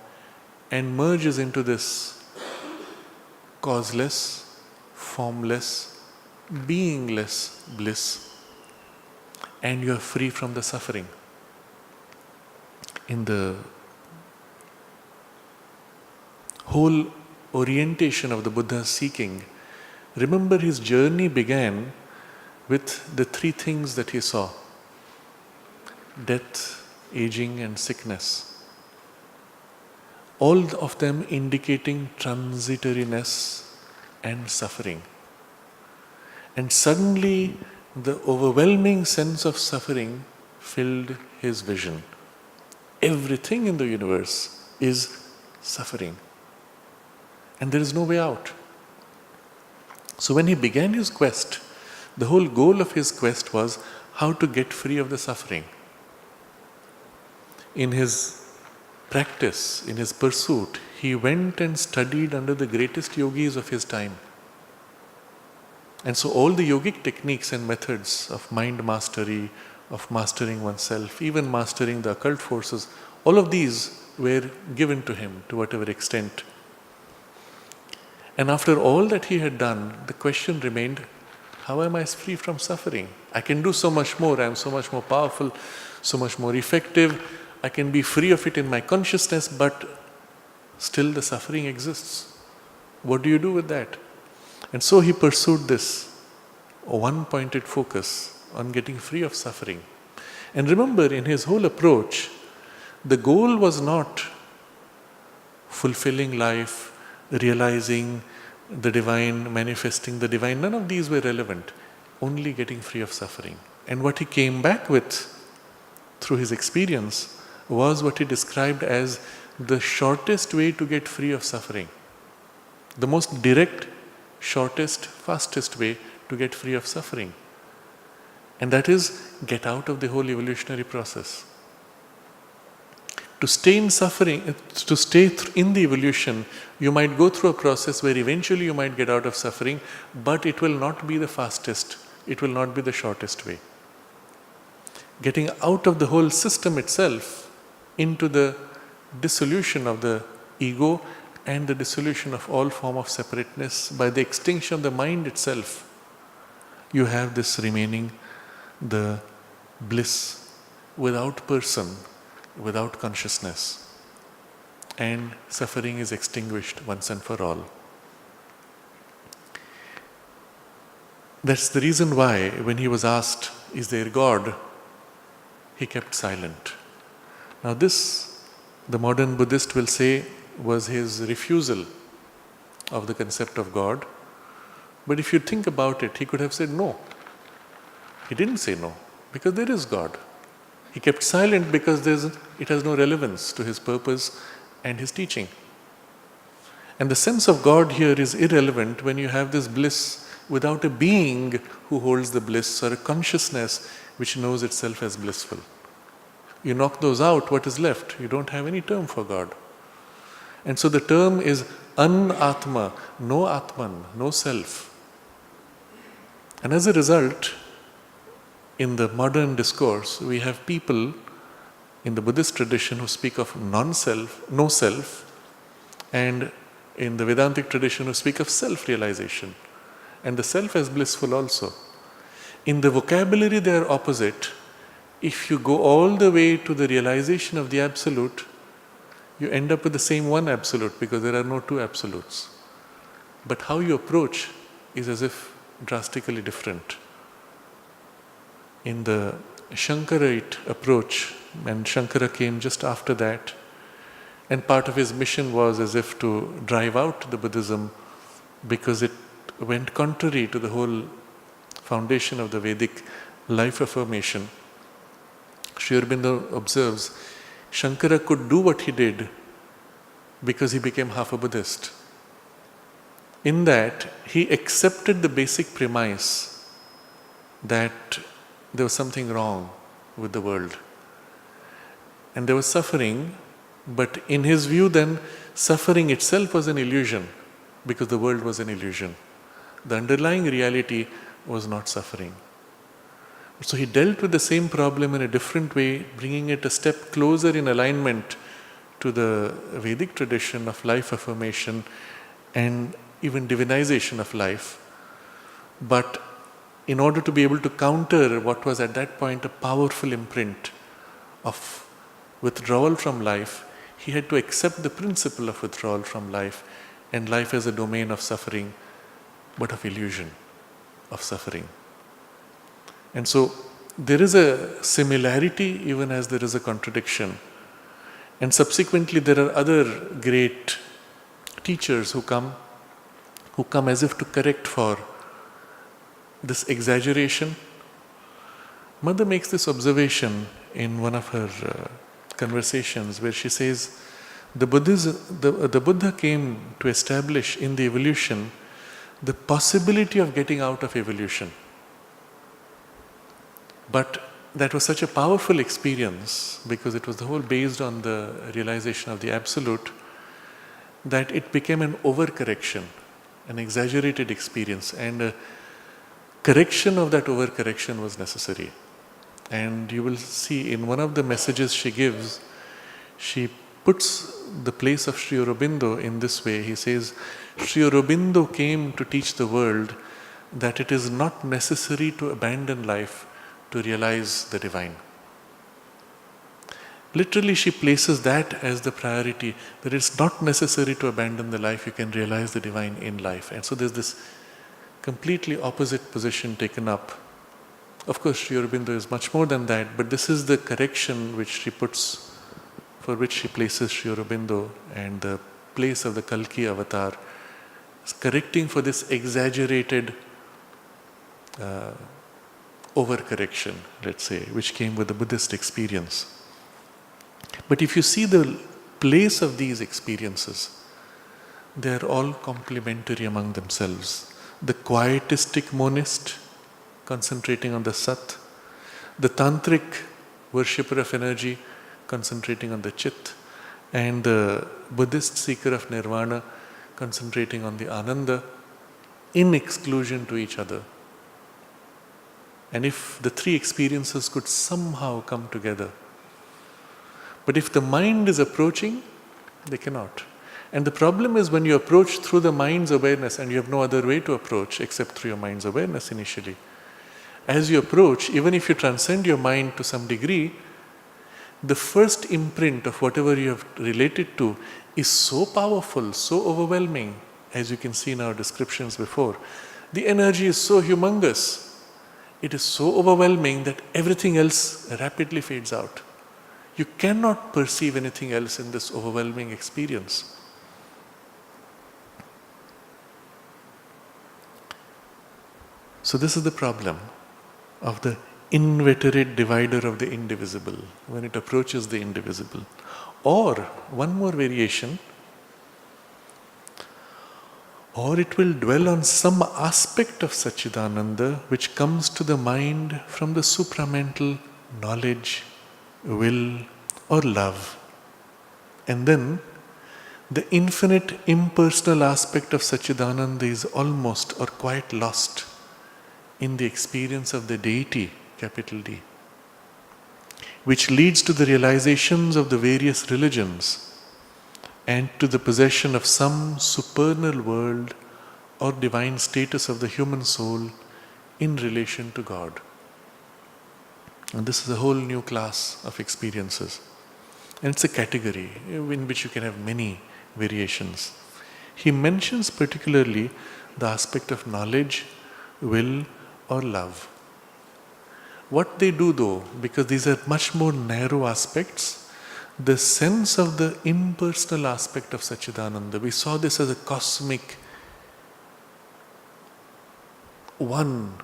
and merges into this causeless, formless, beingless bliss. And you are free from the suffering. In the whole orientation of the Buddha's seeking, remember his journey began with the three things that he saw: death, aging, and sickness. all of them indicating transitoriness and suffering. And suddenly, the overwhelming sense of suffering filled his vision. Everything in the universe is suffering, and there is no way out. So, when he began his quest, the whole goal of his quest was how to get free of the suffering. In his practice, in his pursuit, he went and studied under the greatest yogis of his time. And so all the yogic techniques and methods of mind mastery, of mastering oneself, even mastering the occult forces, all of these were given to him to whatever extent. And after all that he had done, the question remained, how am I free from suffering? I can do so much more, I am so much more powerful, so much more effective, I can be free of it in my consciousness, but still the suffering exists. What do you do with that? And so he pursued this one-pointed focus on getting free of suffering. And remember, in his whole approach, the goal was not fulfilling life, realizing the divine, manifesting the divine. None of these were relevant. Only getting free of suffering. And what he came back with through his experience was what he described as the shortest way to get free of suffering. The most direct, shortest, fastest way to get free of suffering. And that is get out of the whole evolutionary process. To stay in suffering, to stay in the evolution, you might go through a process where eventually you might get out of suffering, but it will not be the fastest, it will not be the shortest way. Getting out of the whole system itself into the dissolution of the ego and the dissolution of all form of separateness by the extinction of the mind itself, you have this remaining, the bliss without person, without consciousness, and suffering is extinguished once and for all. That's the reason why when he was asked, is there God? He kept silent. Now this, the modern Buddhist will say, was his refusal of the concept of God. But if you think about it, he could have said no. He didn't say no, because there is God. He kept silent because it has no relevance to his purpose and his teaching. And the sense of God here is irrelevant when you have this bliss without a being who holds the bliss, or a consciousness which knows itself as blissful. You knock those out, what is left? You don't have any term for God. And so the term is an-atma, no atman, no self. And as a result, in the modern discourse, we have people in the Buddhist tradition who speak of non-self, no self, and in the Vedantic tradition who speak of self-realization, and the self as blissful also. In the vocabulary they are opposite. If you go all the way to the realization of the Absolute, you end up with the same one Absolute, because there are no two Absolutes. But how you approach is as if drastically different. In the Shankarite approach, and Shankara came just after that, and part of his mission was as if to drive out the Buddhism, because it went contrary to the whole foundation of the Vedic life affirmation. Sri Aurobindo observes, Shankara could do what he did because he became half a Buddhist. In that, he accepted the basic premise that there was something wrong with the world. And there was suffering, but in his view then, suffering itself was an illusion, because the world was an illusion. The underlying reality was not suffering. So he dealt with the same problem in a different way, bringing it a step closer in alignment to the Vedic tradition of life affirmation and even divinization of life. But in order to be able to counter what was at that point a powerful imprint of withdrawal from life, he had to accept the principle of withdrawal from life, and life as a domain of suffering, but of illusion, of suffering. And so there is a similarity even as there is a contradiction. And subsequently there are other great teachers who come as if to correct for this exaggeration. Mother makes this observation in one of her conversations where she says, the Buddha came to establish in the evolution the possibility of getting out of evolution. But that was such a powerful experience because it was the whole based on the realization of the Absolute that it became an overcorrection, an exaggerated experience, and a correction of that overcorrection was necessary. And you will see in one of the messages she gives, she puts the place of Sri Aurobindo in this way. He says, Sri Aurobindo came to teach the world that it is not necessary to abandon life to realize the divine. Literally, she places that as the priority, that it's not necessary to abandon the life, you can realize the divine in life. And so there's this completely opposite position taken up. Of course, Sri Aurobindo is much more than that, but this is the correction which she puts, for which she places Sri Aurobindo, and the place of the Kalki avatar is correcting for this exaggerated overcorrection, let's say, which came with the Buddhist experience. But if you see the place of these experiences, they are all complementary among themselves. The quietistic monist, concentrating on the Sat, the Tantric worshipper of energy, concentrating on the Chit, and the Buddhist seeker of Nirvana, concentrating on the Ananda, in exclusion to each other. And if the three experiences could somehow come together, but if the mind is approaching, they cannot. And the problem is when you approach through the mind's awareness, and you have no other way to approach except through your mind's awareness initially. As you approach, even if you transcend your mind to some degree, the first imprint of whatever you have related to is so powerful, so overwhelming, as you can see in our descriptions before. The energy is so humongous. It is so overwhelming that everything else rapidly fades out. You cannot perceive anything else in this overwhelming experience. So this is the problem of the inveterate divider of the indivisible, when it approaches the indivisible. Or, one more variation, or it will dwell on some aspect of Satchitananda which comes to the mind from the supramental knowledge, will, or love. And then the infinite impersonal aspect of Satchitananda is almost or quite lost in the experience of the deity, capital D, which leads to the realizations of the various religions and to the possession of some supernal world or divine status of the human soul in relation to God. And this is a whole new class of experiences. And it's a category in which you can have many variations. He mentions particularly the aspect of knowledge, will, or love. What they do though, because these are much more narrow aspects, the sense of the impersonal aspect of Satchitananda, we saw this as a cosmic one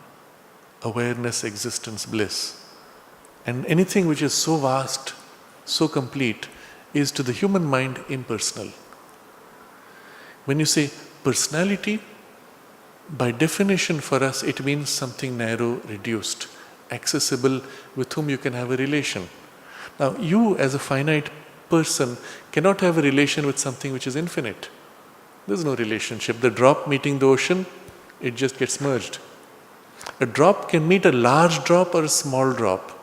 awareness, existence, bliss. And anything which is so vast, so complete, is to the human mind impersonal. When you say personality, by definition for us it means something narrow, reduced, accessible, with whom you can have a relation. Now you as a finite person cannot have a relation with something which is infinite. There's no relationship. The drop meeting the ocean, it just gets merged. A drop can meet a large drop or a small drop,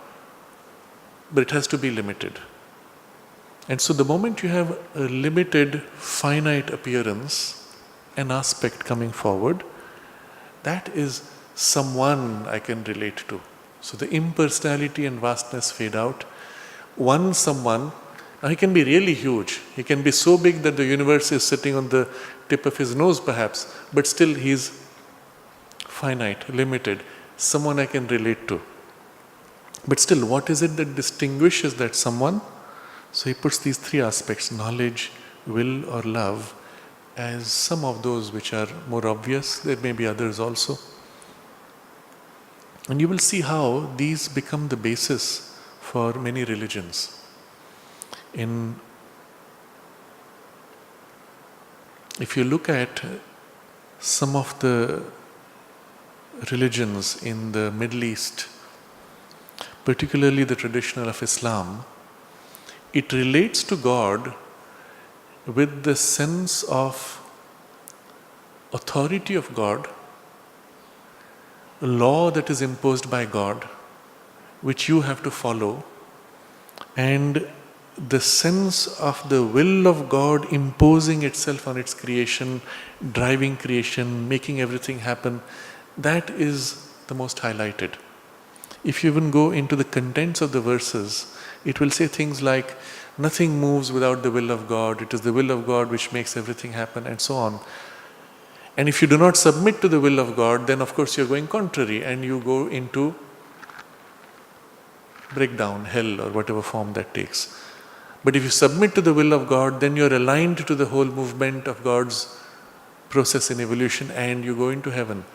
but it has to be limited. And so the moment you have a limited, finite appearance, an aspect coming forward, that is someone I can relate to. So the impersonality and vastness fade out. One someone, now he can be really huge. He can be so big that the universe is sitting on the tip of his nose perhaps, but still he's finite, limited, someone I can relate to. But still, what is it that distinguishes that someone So he puts these three aspects, knowledge, will or love, as some of those which are more obvious. There may be others also. And you will see how these become the basis for many religions. If you look at some of the religions in the Middle East, particularly the traditional of Islam, it relates to God with the sense of authority of God, a law that is imposed by God, which you have to follow, and the sense of the will of God imposing itself on its creation, driving creation, making everything happen, that is the most highlighted. If you even go into the contents of the verses, it will say things like, nothing moves without the will of God, it is the will of God which makes everything happen, and so on. And if you do not submit to the will of God, then of course you're going contrary and you go into breakdown, hell, or whatever form that takes. But if you submit to the will of God, then you're aligned to the whole movement of God's process in evolution and you go into heaven.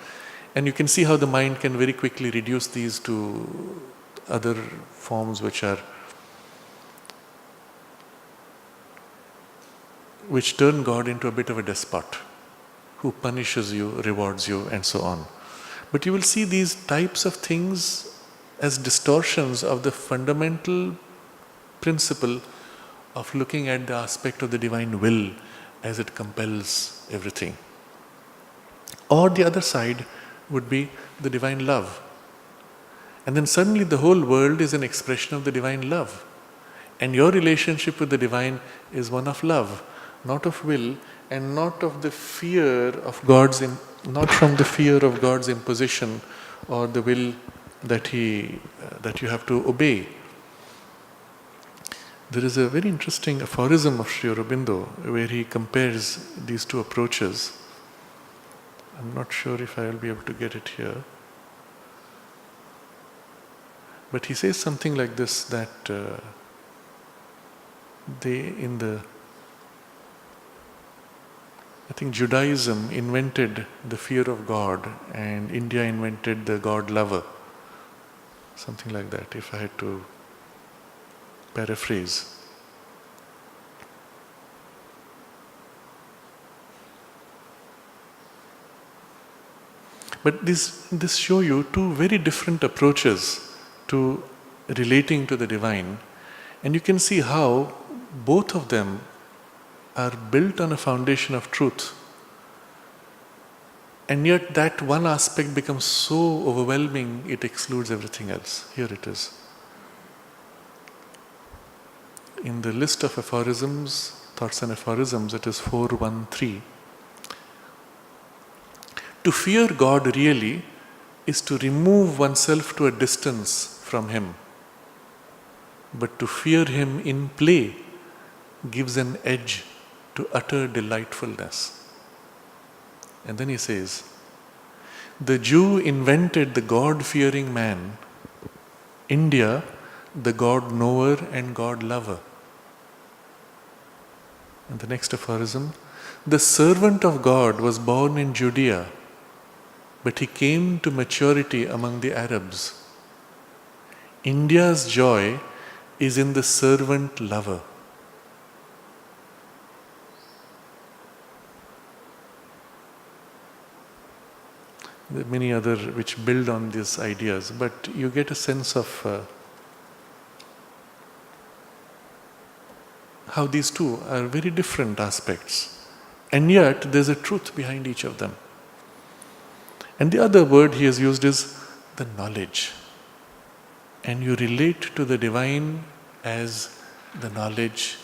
And you can see how the mind can very quickly reduce these to other forms which turn God into a bit of a despot who punishes you, rewards you, and so on. But you will see these types of things as distortions of the fundamental principle of looking at the aspect of the divine will as it compels everything. Or the other side would be the divine love. And then suddenly the whole world is an expression of the divine love. And your relationship with the divine is one of love, not of will, and not of the fear of not from the fear of God's imposition or the will that you have to obey. There is a very interesting aphorism of Sri Aurobindo where he compares these two approaches. I'm not sure if I will be able to get it here. But he says something like this, that I think Judaism invented the fear of God and India invented the God lover. Something like that, if I had to paraphrase. But this show you two very different approaches to relating to the divine, and you can see how both of them are built on a foundation of truth. And yet that one aspect becomes so overwhelming, it excludes everything else. Here it is. In the list of aphorisms, thoughts and aphorisms, it is 413. To fear God really is to remove oneself to a distance from Him. But to fear Him in play gives an edge to utter delightfulness. And then he says, the Jew invented the God-fearing man, India, the God-knower and God-lover. And the next aphorism, the servant of God was born in Judea, but he came to maturity among the Arabs. India's joy is in the servant lover. There are many other which build on these ideas, but you get a sense of how these two are very different aspects, and yet there's a truth behind each of them. And the other word he has used is the knowledge. And you relate to the divine as the knowledge,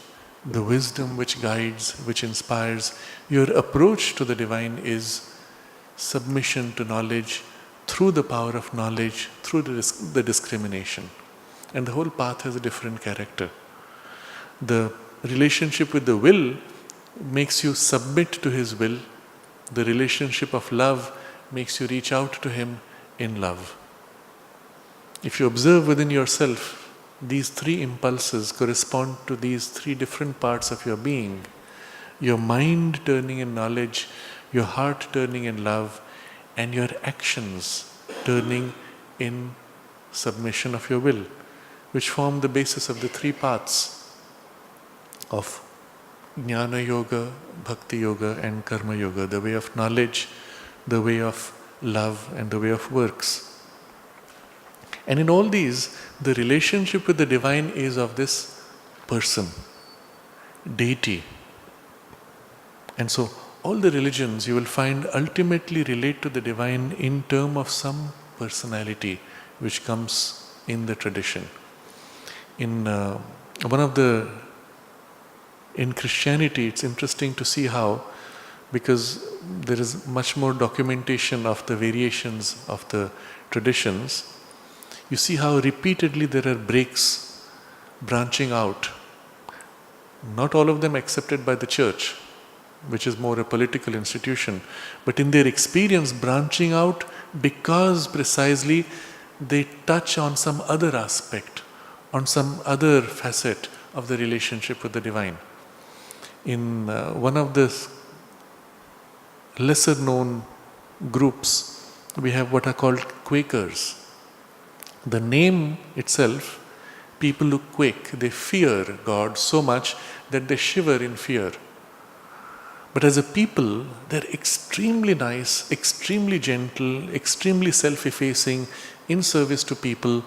the wisdom which guides, which inspires. Your approach to the divine is submission to knowledge through the power of knowledge, through the discrimination. And the whole path has a different character. The relationship with the will makes you submit to His will. The relationship of love makes you reach out to Him in love. If you observe within yourself, these three impulses correspond to these three different parts of your being. Your mind turning in knowledge, your heart turning in love, and your actions turning in submission of your will, which form the basis of the three paths of Jnana Yoga, Bhakti Yoga, and Karma Yoga, the way of knowledge, the way of love, and the way of works. And in all these, the relationship with the divine is of this person, deity. And so, all the religions you will find ultimately relate to the divine in terms of some personality which comes in the tradition. In Christianity, it's interesting to see how, because there is much more documentation of the variations of the traditions, you see how repeatedly there are breaks branching out. Not all of them accepted by the church, which is more a political institution, but in their experience branching out because precisely they touch on some other aspect, on some other facet of the relationship with the divine. In one of the lesser known groups, we have what are called Quakers. The name itself, people who quake, they fear God so much that they shiver in fear. But as a people, they're extremely nice, extremely gentle, extremely self-effacing, in service to people,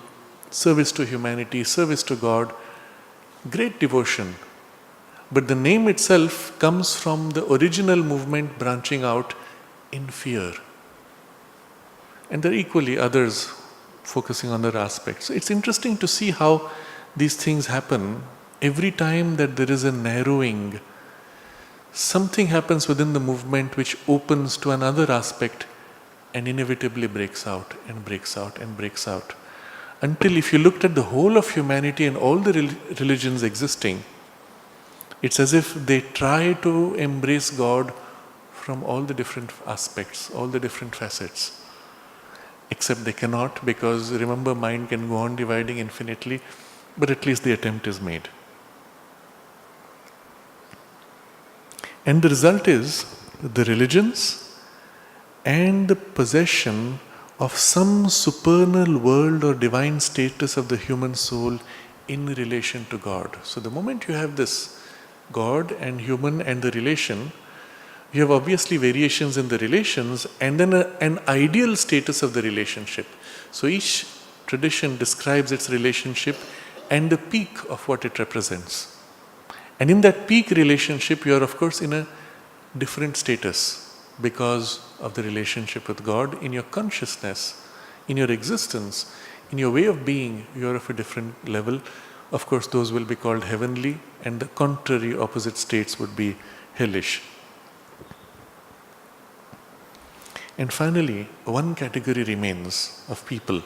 service to humanity, service to God, great devotion. But the name itself comes from the original movement branching out in fear. And there are equally others focusing on other aspects. So it's interesting to see how these things happen. Every time that there is a narrowing, something happens within the movement which opens to another aspect and inevitably breaks out and breaks out and breaks out. Until if you looked at the whole of humanity and all the religions existing, it's as if they try to embrace God from all the different aspects, all the different facets. Except they cannot, because remember, mind can go on dividing infinitely, but at least the attempt is made. And the result is the religions and the possession of some supernal world or divine status of the human soul in relation to God. So the moment you have this God and human and the relation, you have obviously variations in the relations and then an ideal status of the relationship. So each tradition describes its relationship and the peak of what it represents. And in that peak relationship, you are of course in a different status because of the relationship with God. In your consciousness, in your existence, in your way of being, you are of a different level. Of course, those will be called heavenly, and the contrary opposite states would be hellish. And finally, one category remains of people.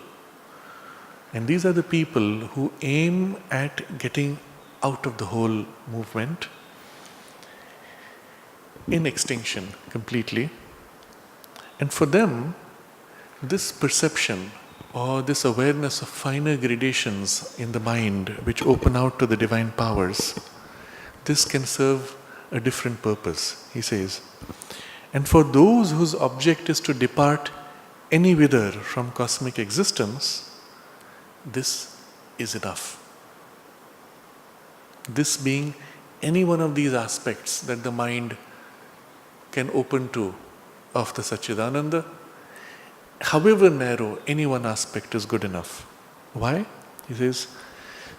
And these are the people who aim at getting out of the whole movement in extinction completely. And for them, this perception or this awareness of finer gradations in the mind which open out to the divine powers, this can serve a different purpose, he says. And for those whose object is to depart any whither from cosmic existence, this is enough. This being any one of these aspects that the mind can open to of the Satchitananda, however narrow, any one aspect is good enough. Why? He says,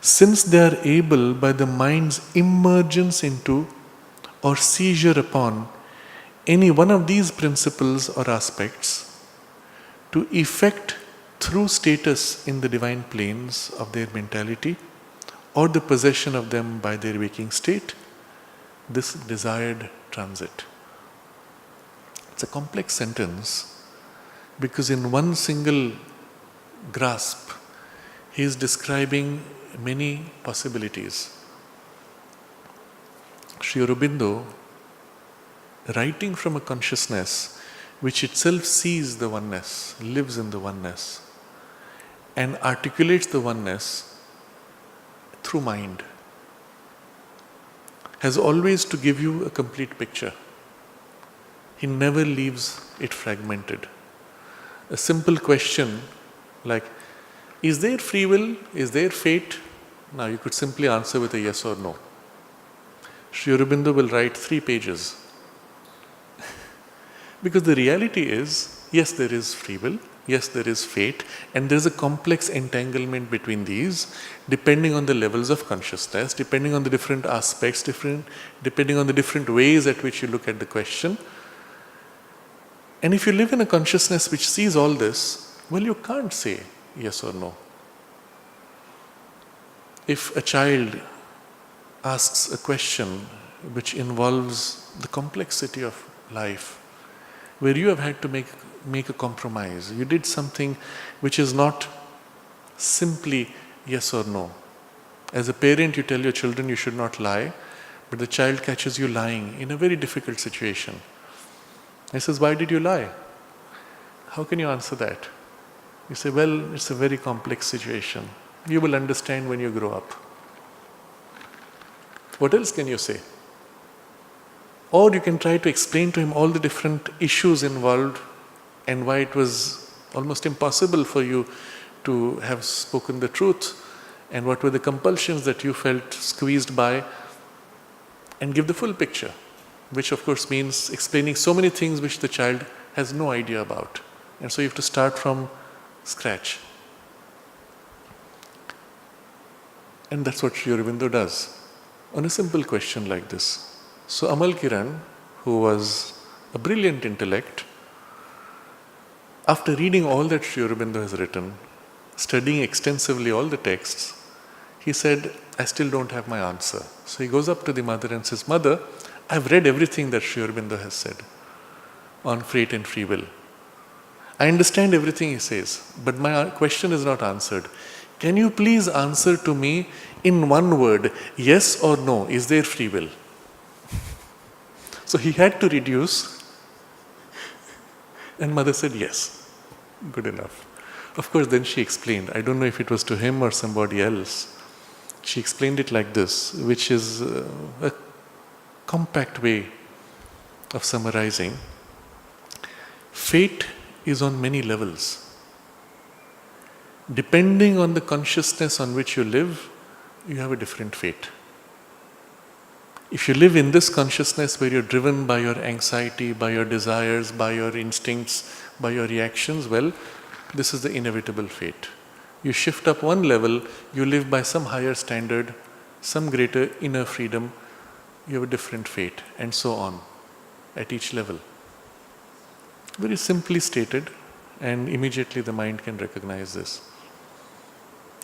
since they are able by the mind's emergence into or seizure upon any one of these principles or aspects to effect through status in the divine planes of their mentality or the possession of them by their waking state, this desired transit. It's a complex sentence because in one single grasp, he is describing many possibilities. Sri Aurobindo, writing from a consciousness which itself sees the oneness, lives in the oneness, and articulates the oneness, through mind, has always to give you a complete picture. He never leaves it fragmented. A simple question like, is there free will? Is there fate? Now you could simply answer with a yes or no. Sri Aurobindo will write 3 pages. Because the reality is, yes, there is free will, yes, there is fate, and there is a complex entanglement between these, depending on the levels of consciousness, depending on the different aspects, depending on the different ways at which you look at the question. And if you live in a consciousness which sees all this, well, you can't say yes or no. If a child asks a question which involves the complexity of life, where you have had to make a compromise, you did something which is not simply yes or no. As a parent, you tell your children you should not lie, but the child catches you lying in a very difficult situation. He says, why did you lie? How can you answer that? You say, well, it's a very complex situation. You will understand when you grow up. What else can you say? Or you can try to explain to him all the different issues involved and why it was almost impossible for you to have spoken the truth, and what were the compulsions that you felt squeezed by, and give the full picture, which of course means explaining so many things which the child has no idea about. And so you have to start from scratch. And that's what Sri Aurobindo does on a simple question like this. So Amal Kiran, who was a brilliant intellect, after reading all that Sri Aurobindo has written, studying extensively all the texts, he said, I still don't have my answer. So he goes up to the mother and says, Mother, I've read everything that Sri Aurobindo has said on fate and free will. I understand everything he says, but my question is not answered. Can you please answer to me in one word, yes or no, is there free will? So he had to reduce, and mother said yes. Good enough. Of course, then she explained, I don't know if it was to him or somebody else. She explained it like this, which is a compact way of summarizing. Fate is on many levels. Depending on the consciousness on which you live, you have a different fate. If you live in this consciousness where you're driven by your anxiety, by your desires, by your instincts, by your reactions, well, this is the inevitable fate. You shift up one level, you live by some higher standard, some greater inner freedom, you have a different fate, and so on, at each level. Very simply stated, and immediately the mind can recognize this.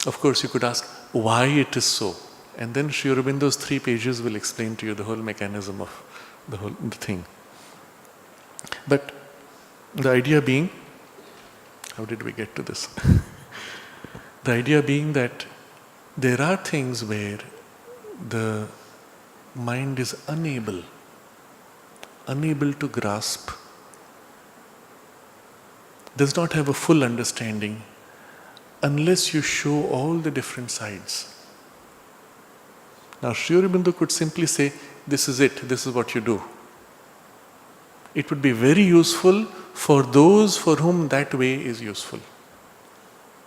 Of course, you could ask why it is so. And then Sri Aurobindo's 3 pages will explain to you the whole mechanism of the thing. But the idea being, how did we get to this? The idea being that there are things where the mind is unable to grasp, does not have a full understanding unless you show all the different sides. Now, Sri Aurobindo could simply say, this is it, this is what you do. It would be very useful for those for whom that way is useful.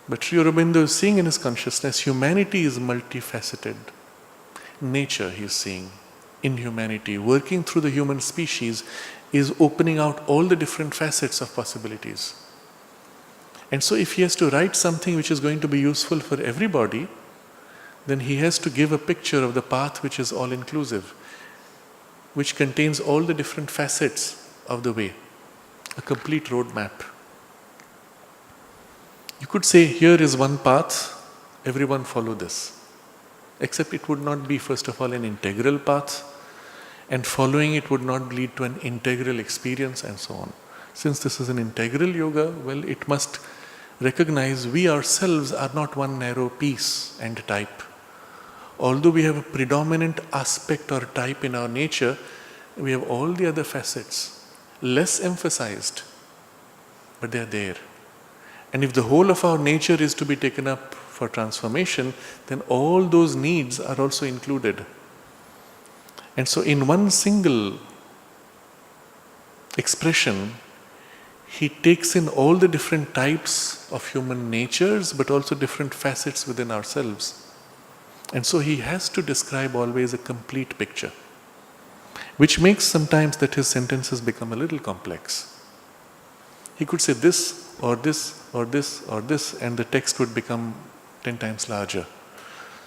But Sri Aurobindo is seeing in his consciousness, humanity is multifaceted. Nature, he is seeing, in humanity, working through the human species, is opening out all the different facets of possibilities. And so if he has to write something which is going to be useful for everybody, then he has to give a picture of the path which is all-inclusive, which contains all the different facets of the way, a complete roadmap. You could say, here is one path, everyone follow this. Except it would not be, first of all, an integral path, and following it would not lead to an integral experience, and so on. Since this is an integral yoga, well, it must recognize we ourselves are not one narrow piece and type. Although we have a predominant aspect or type in our nature, we have all the other facets, less emphasized, but they are there. And if the whole of our nature is to be taken up for transformation, then all those needs are also included. And so in one single expression, he takes in all the different types of human natures, but also different facets within ourselves. And so he has to describe always a complete picture, which makes sometimes that his sentences become a little complex. He could say this or this or this or this, and the text would become 10 times larger.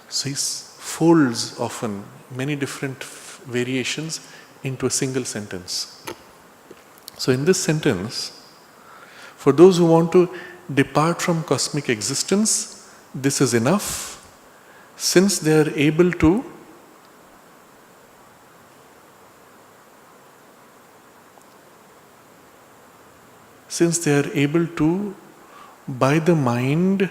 So he folds often many different variations into a single sentence. So in this sentence, for those who want to depart from cosmic existence, this is enough, since they are able to by the mind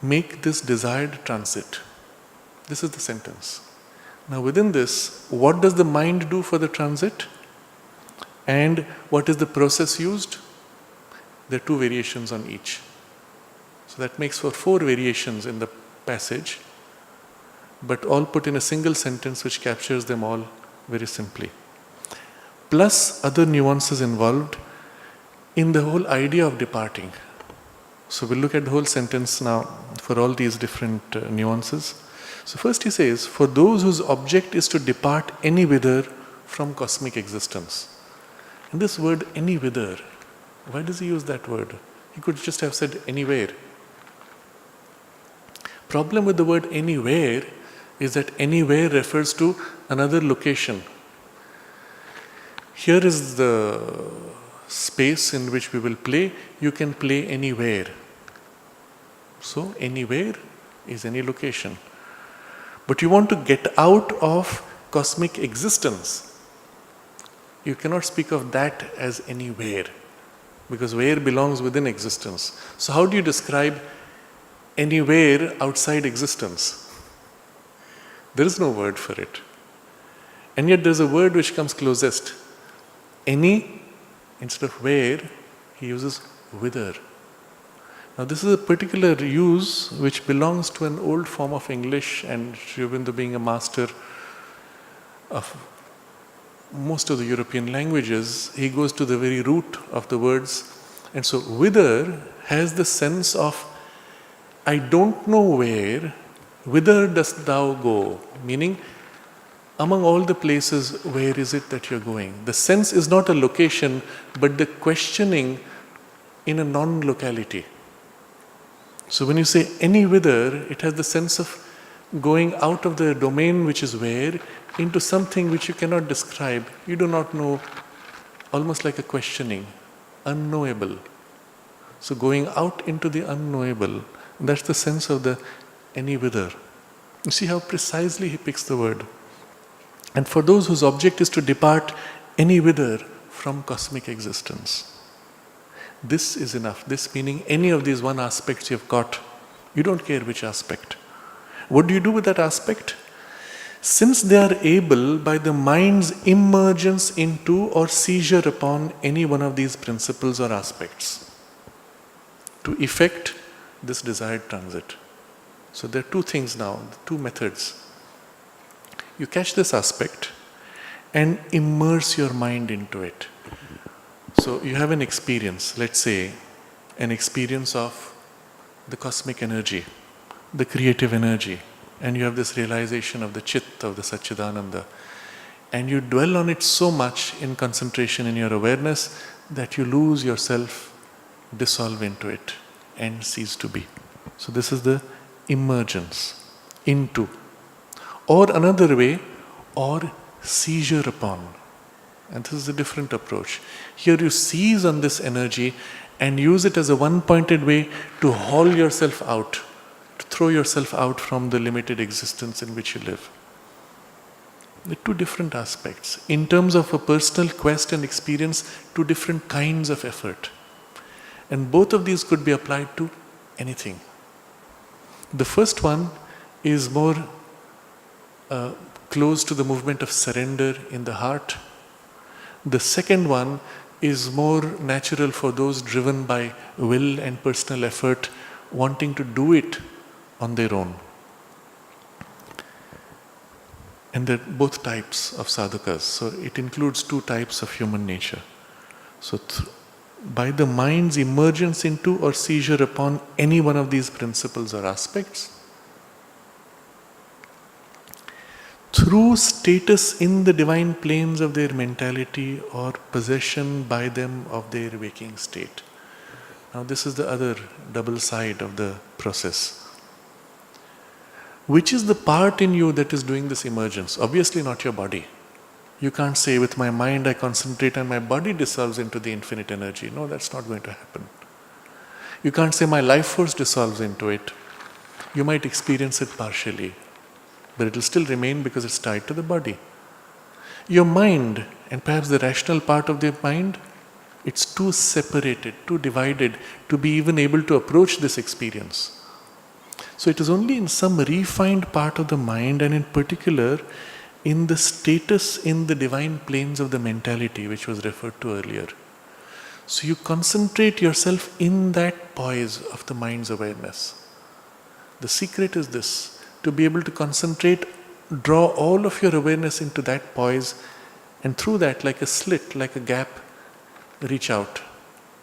make this desired transit. This is the sentence. Now within this, what does the mind do for the transit? And what is the process used? There are 2 variations on each. So that makes for 4 variations in the passage, but all put in a single sentence which captures them all very simply. Plus other nuances involved in the whole idea of departing. So we'll look at the whole sentence now for all these different nuances. So first he says, for those whose object is to depart any whither from cosmic existence. And this word any whither, why does he use that word? He could just have said anywhere. Problem with the word anywhere is that anywhere refers to another location. Here is the space in which we will play. You can play anywhere. So anywhere is any location. But you want to get out of cosmic existence. You cannot speak of that as anywhere, because where belongs within existence. So how do you describe anywhere outside existence? There is no word for it. And yet there is a word which comes closest. Any, instead of where, he uses whither. Now this is a particular use which belongs to an old form of English, and Sri Aurobindo, being a master of most of the European languages, he goes to the very root of the words. And so whither has the sense of, I don't know where, whither dost thou go? Meaning, among all the places, where is it that you're going? The sense is not a location, but the questioning in a non-locality. So when you say any whither, it has the sense of going out of the domain which is where into something which you cannot describe. You do not know, almost like a questioning, unknowable. So going out into the unknowable, that's the sense of the any whither. You see how precisely he picks the word. And for those whose object is to depart any whither from cosmic existence. This is enough. This meaning any of these 1 aspects you've got. You don't care which aspect. What do you do with that aspect? Since they are able, by the mind's emergence into or seizure upon any one of these principles or aspects, to effect this desired transit. So there are 2 things now, 2 methods. You catch this aspect and immerse your mind into it. So you have an experience, let's say an experience of the cosmic energy, the creative energy, and you have this realization of the chit, of the Satchitananda, and you dwell on it so much in concentration in your awareness that you lose yourself, dissolve into it, and cease to be. So this is the emergence into. Or another way, or seizure upon. And this is a different approach. Here you seize on this energy and use it as a one-pointed way to haul yourself out, to throw yourself out from the limited existence in which you live. The 2 different aspects. In terms of a personal quest and experience, 2 different kinds of effort. And both of these could be applied to anything. The first one is more close to the movement of surrender in the heart. The second one is more natural for those driven by will and personal effort, wanting to do it on their own. And there are both types of sadhakas. So it includes two types of human nature. So by the mind's emergence into or seizure upon any one of these principles or aspects, through status in the divine planes of their mentality or possession by them of their waking state. Now this is the other double side of the process. Which is the part in you that is doing this emergence? Obviously not your body. You can't say, with my mind I concentrate and my body dissolves into the infinite energy. No, that's not going to happen. You can't say my life force dissolves into it. You might experience it partially, but it will still remain because it's tied to the body. Your mind, and perhaps the rational part of the mind, it's too separated, too divided to be even able to approach this experience. So it is only in some refined part of the mind, and in particular in the status in the divine planes of the mentality which was referred to earlier. So you concentrate yourself in that poise of the mind's awareness. The secret is this: to be able to concentrate, draw all of your awareness into that poise, and through that, like a slit, like a gap, reach out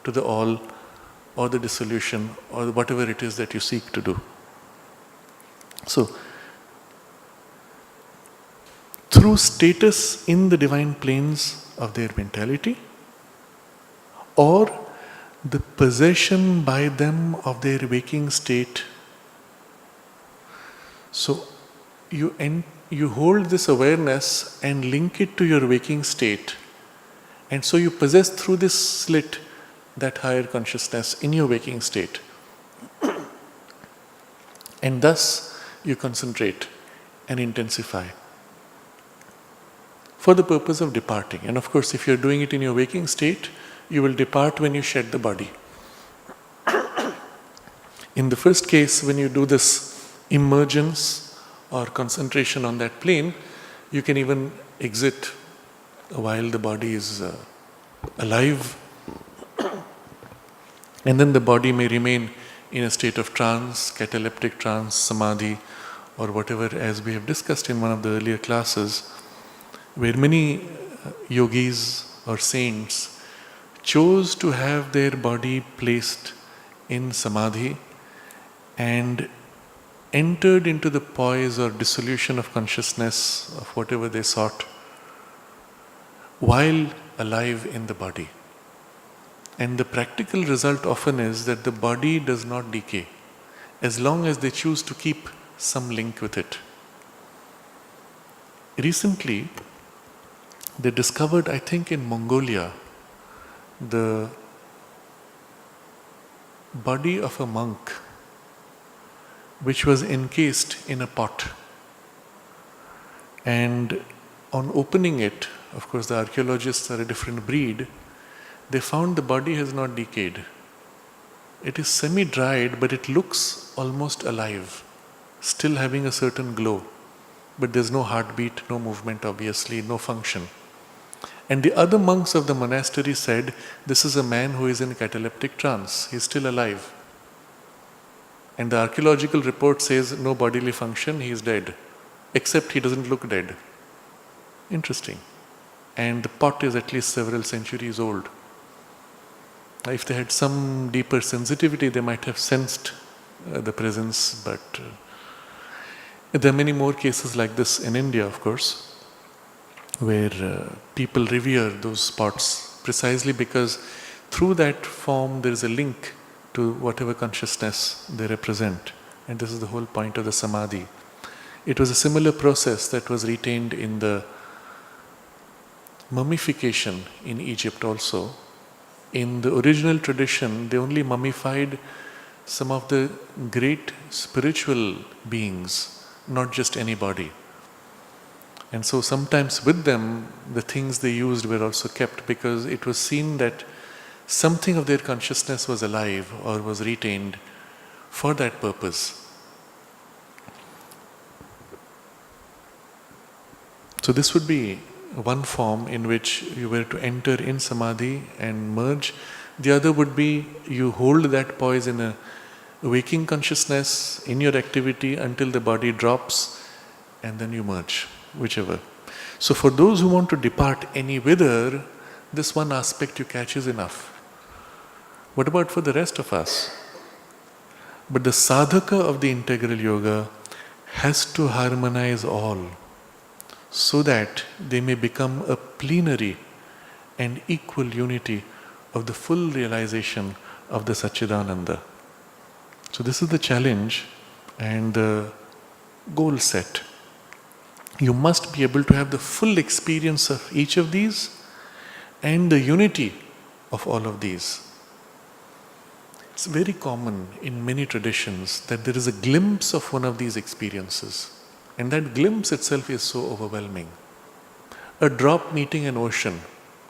to the all or the dissolution or whatever it is that you seek to do. So, through status in the divine planes of their mentality, or the possession by them of their waking state. So, you hold this awareness and link it to your waking state, and so you possess through this slit that higher consciousness in your waking state. And thus, you concentrate and intensify for the purpose of departing. And of course, if you're doing it in your waking state, you will depart when you shed the body. In the first case, when you do this emergence or concentration on that plane, you can even exit while the body is alive, and then the body may remain in a state of trance, cataleptic trance, samadhi, or whatever, as we have discussed in one of the earlier classes, where many yogis or saints chose to have their body placed in samadhi and entered into the poise or dissolution of consciousness of whatever they sought while alive in the body. And the practical result often is that the body does not decay as long as they choose to keep some link with it. Recently, they discovered, I think in Mongolia, the body of a monk which was encased in a pot. And on opening it, of course the archaeologists are a different breed, they found the body has not decayed. It is semi-dried, but it looks almost alive, still having a certain glow. But there's no heartbeat, no movement obviously, no function. And the other monks of the monastery said, this is a man who is in cataleptic trance, he's still alive. And the archaeological report says no bodily function, he is dead. Except he doesn't look dead. Interesting. And the pot is at least several centuries old. If they had some deeper sensitivity, they might have sensed the presence, but there are many more cases like this in India, of course, where people revere those pots precisely because through that form there is a link to whatever consciousness they represent. And this is the whole point of the samadhi. It was a similar process that was retained in the mummification in Egypt also. In the original tradition, they only mummified some of the great spiritual beings, not just anybody. And so sometimes with them, the things they used were also kept because it was seen that something of their consciousness was alive or was retained for that purpose. So this would be one form in which you were to enter in samadhi and merge. The other would be you hold that poise in a waking consciousness in your activity until the body drops and then you merge, whichever. So for those who want to depart any whither, this one aspect you catch is enough. What about for the rest of us? But the sadhaka of the integral yoga has to harmonize all so that they may become a plenary and equal unity of the full realization of the Satchitananda. So this is the challenge and the goal set. You must be able to have the full experience of each of these and the unity of all of these. It's very common in many traditions that there is a glimpse of one of these experiences, and that glimpse itself is so overwhelming. A drop meeting an ocean.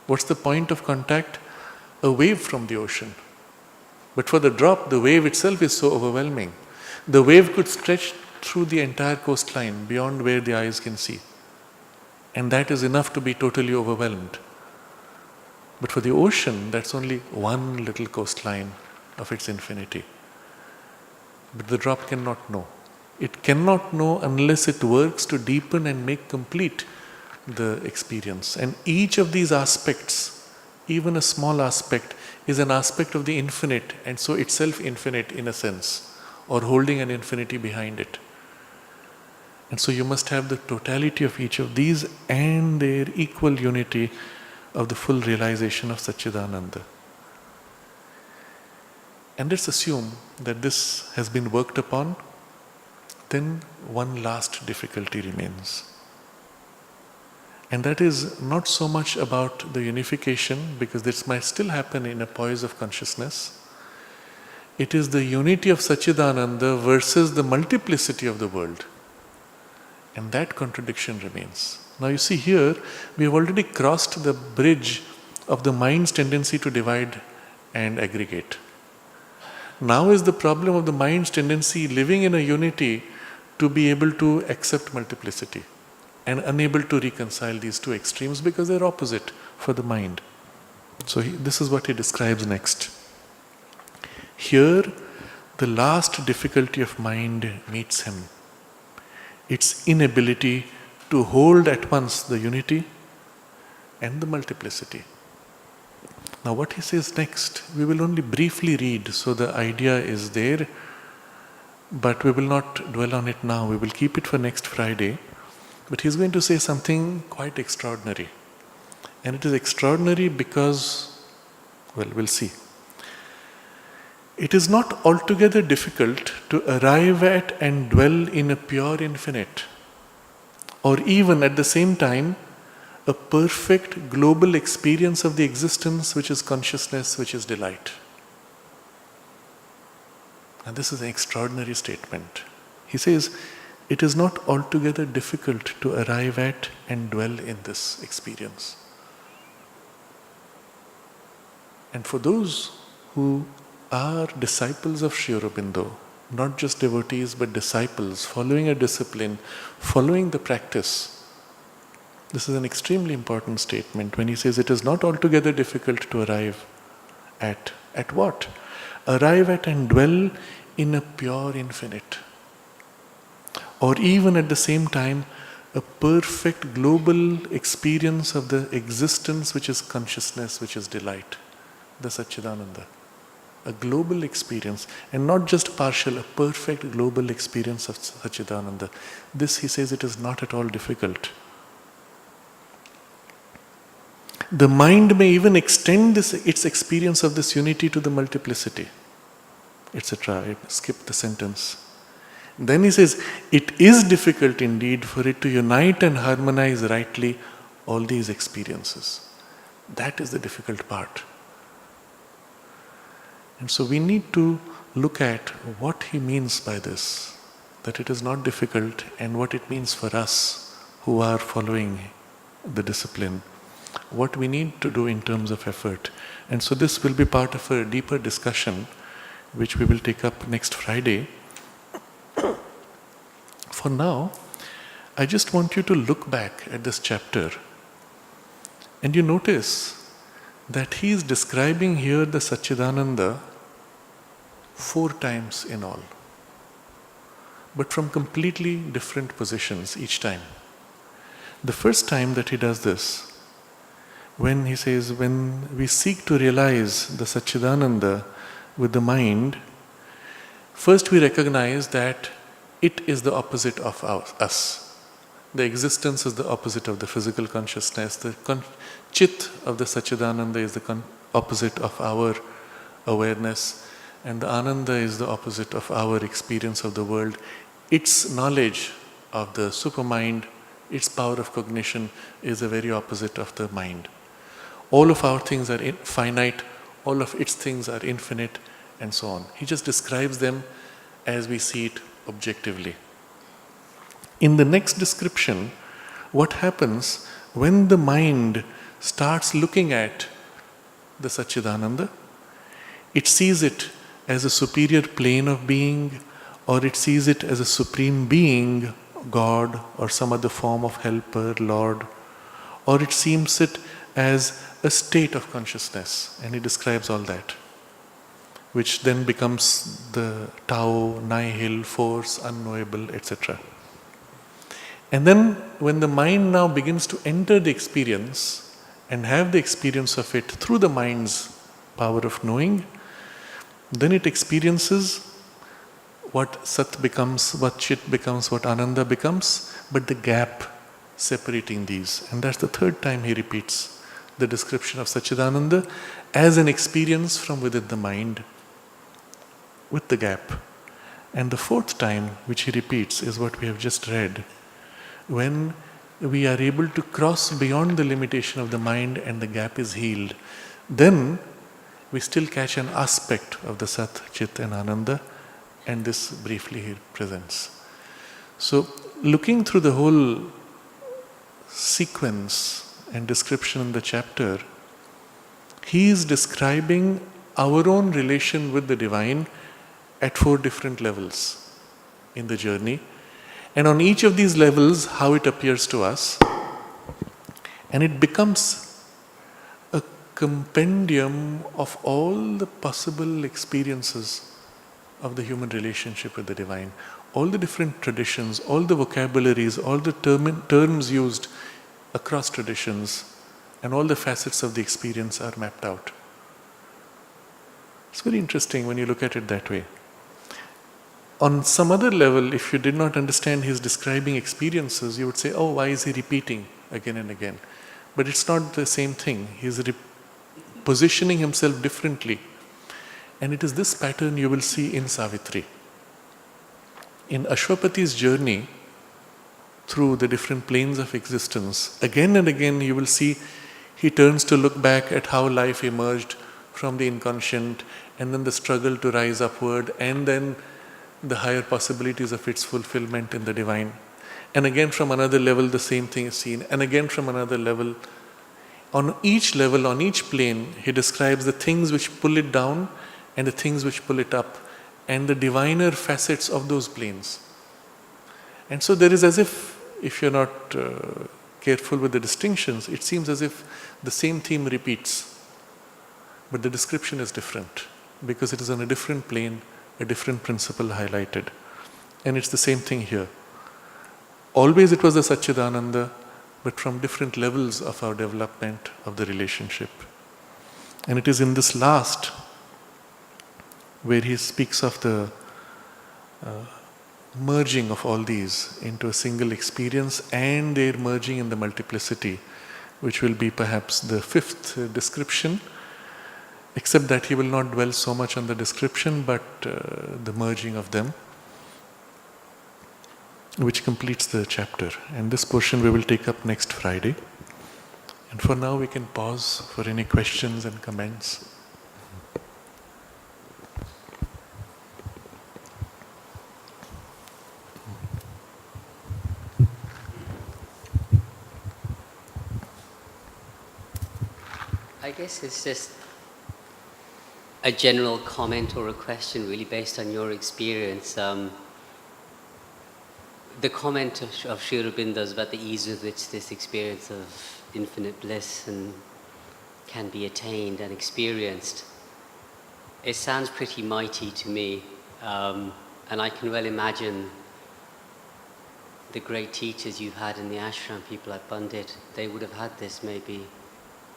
What's the point of contact? A wave from the ocean. But for the drop, the wave itself is so overwhelming. The wave could stretch through the entire coastline beyond where the eyes can see. And that is enough to be totally overwhelmed. But for the ocean, that's only one little coastline of its infinity. But the drop cannot know. It cannot know unless it works to deepen and make complete the experience. And each of these aspects, even a small aspect, is an aspect of the infinite, and so itself infinite in a sense, or holding an infinity behind it. And so you must have the totality of each of these and their equal unity of the full realization of Satchitananda. And let's assume that this has been worked upon, then one last difficulty remains. And that is not so much about the unification, because this might still happen in a poise of consciousness. It is the unity of Satchitananda versus the multiplicity of the world. And that contradiction remains. Now you see here, we have already crossed the bridge of the mind's tendency to divide and aggregate. Now is the problem of the mind's tendency living in a unity to be able to accept multiplicity and unable to reconcile these two extremes because they're opposite for the mind. So this is what he describes next. Here, the last difficulty of mind meets him. Its inability to hold at once the unity and the multiplicity. Now what he says next, we will only briefly read, so the idea is there, but we will not dwell on it now. We will keep it for next Friday. But he's going to say something quite extraordinary. And it is extraordinary because, well, we'll see. It is not altogether difficult to arrive at and dwell in a pure infinite, or even at the same time, a perfect global experience of the existence which is consciousness, which is delight. And this is an extraordinary statement. He says, it is not altogether difficult to arrive at and dwell in this experience. And for those who are disciples of Sri Aurobindo, not just devotees but disciples, following a discipline, following the practice, this is an extremely important statement when he says it is not altogether difficult to arrive at what? Arrive at and dwell in a pure infinite. Or even at the same time, a perfect global experience of the existence which is consciousness, which is delight, the Satchitananda. A global experience, and not just partial, a perfect global experience of Satchitananda. This, he says, it is not at all difficult. The mind may even extend its experience of this unity to the multiplicity, etc. I skipped the sentence. Then he says, it is difficult indeed for it to unite and harmonize rightly all these experiences. That is the difficult part. And so we need to look at what he means by this, that it is not difficult, and what it means for us who are following the discipline, what we need to do in terms of effort. And so this will be part of a deeper discussion which we will take up next Friday. For now, I just want you to look back at this chapter And you notice that he is describing here the Satchitananda 4 times in all, but from completely different positions each time. The first time that he does this, when he says, when we seek to realize the Satchitananda with the mind, first we recognize that it is the opposite of us. The existence is the opposite of the physical consciousness. The chit of the Satchitananda is the opposite of our awareness, and the Ananda is the opposite of our experience of the world. Its knowledge of the supermind, its power of cognition is the very opposite of the mind. All of our things are finite, all of its things are infinite, and so on. He just describes them as we see it objectively. In the next description, what happens when the mind starts looking at the Satchitananda? It sees it as a superior plane of being, or it sees it as a supreme being, God, or some other form of helper, Lord, or it seems it as a state of consciousness, and he describes all that, which then becomes the Tao, nihil, force, unknowable, etc. And then when the mind now begins to enter the experience and have the experience of it through the mind's power of knowing, then it experiences what Sat becomes, what Chit becomes, what Ananda becomes, but the gap separating these. And that's the third time he repeats the description of Satchitananda as an experience from within the mind with the gap. And the fourth time which he repeats is what we have just read, when we are able to cross beyond the limitation of the mind and the gap is healed, then we still catch an aspect of the Sat, Chit and Ananda, and this briefly he presents. So looking through the whole sequence and description in the chapter, he is describing our own relation with the divine at 4 different levels in the journey, and on each of these levels how it appears to us, and it becomes a compendium of all the possible experiences of the human relationship with the divine, all the different traditions, all the vocabularies, all the terms used across traditions, and all the facets of the experience are mapped out. It's very interesting when you look at it that way. On some other level, if you did not understand his describing experiences, you would say, oh, why is he repeating again and again? But it's not the same thing. He's positioning himself differently. And it is this pattern you will see in Savitri. In Ashwapati's journey through the different planes of existence, again and again you will see he turns to look back at how life emerged from the inconscient, and then the struggle to rise upward, and then the higher possibilities of its fulfillment in the divine. And again from another level the same thing is seen, and again from another level. On each level, on each plane, he describes the things which pull it down and the things which pull it up, and the diviner facets of those planes. And so there is, as if you're not careful with the distinctions, it seems as if the same theme repeats, but the description is different, because it is on a different plane, a different principle highlighted. And it's the same thing here. Always it was the Satchitananda, but from different levels of our development of the relationship. And it is in this last where he speaks of the merging of all these into a single experience, and their merging in the multiplicity, which will be perhaps the 5th description, except that he will not dwell so much on the description, but the merging of them, which completes the chapter. And this portion we will take up next Friday. And for now we can pause for any questions and comments. I guess it's just a general comment or a question really based on your experience. The comment of Sri Aurobindo's about the ease with which this experience of infinite bliss and can be attained and experienced. It sounds pretty mighty to me, and I can well imagine the great teachers you've had in the ashram, people like Pandit, they would have had this maybe.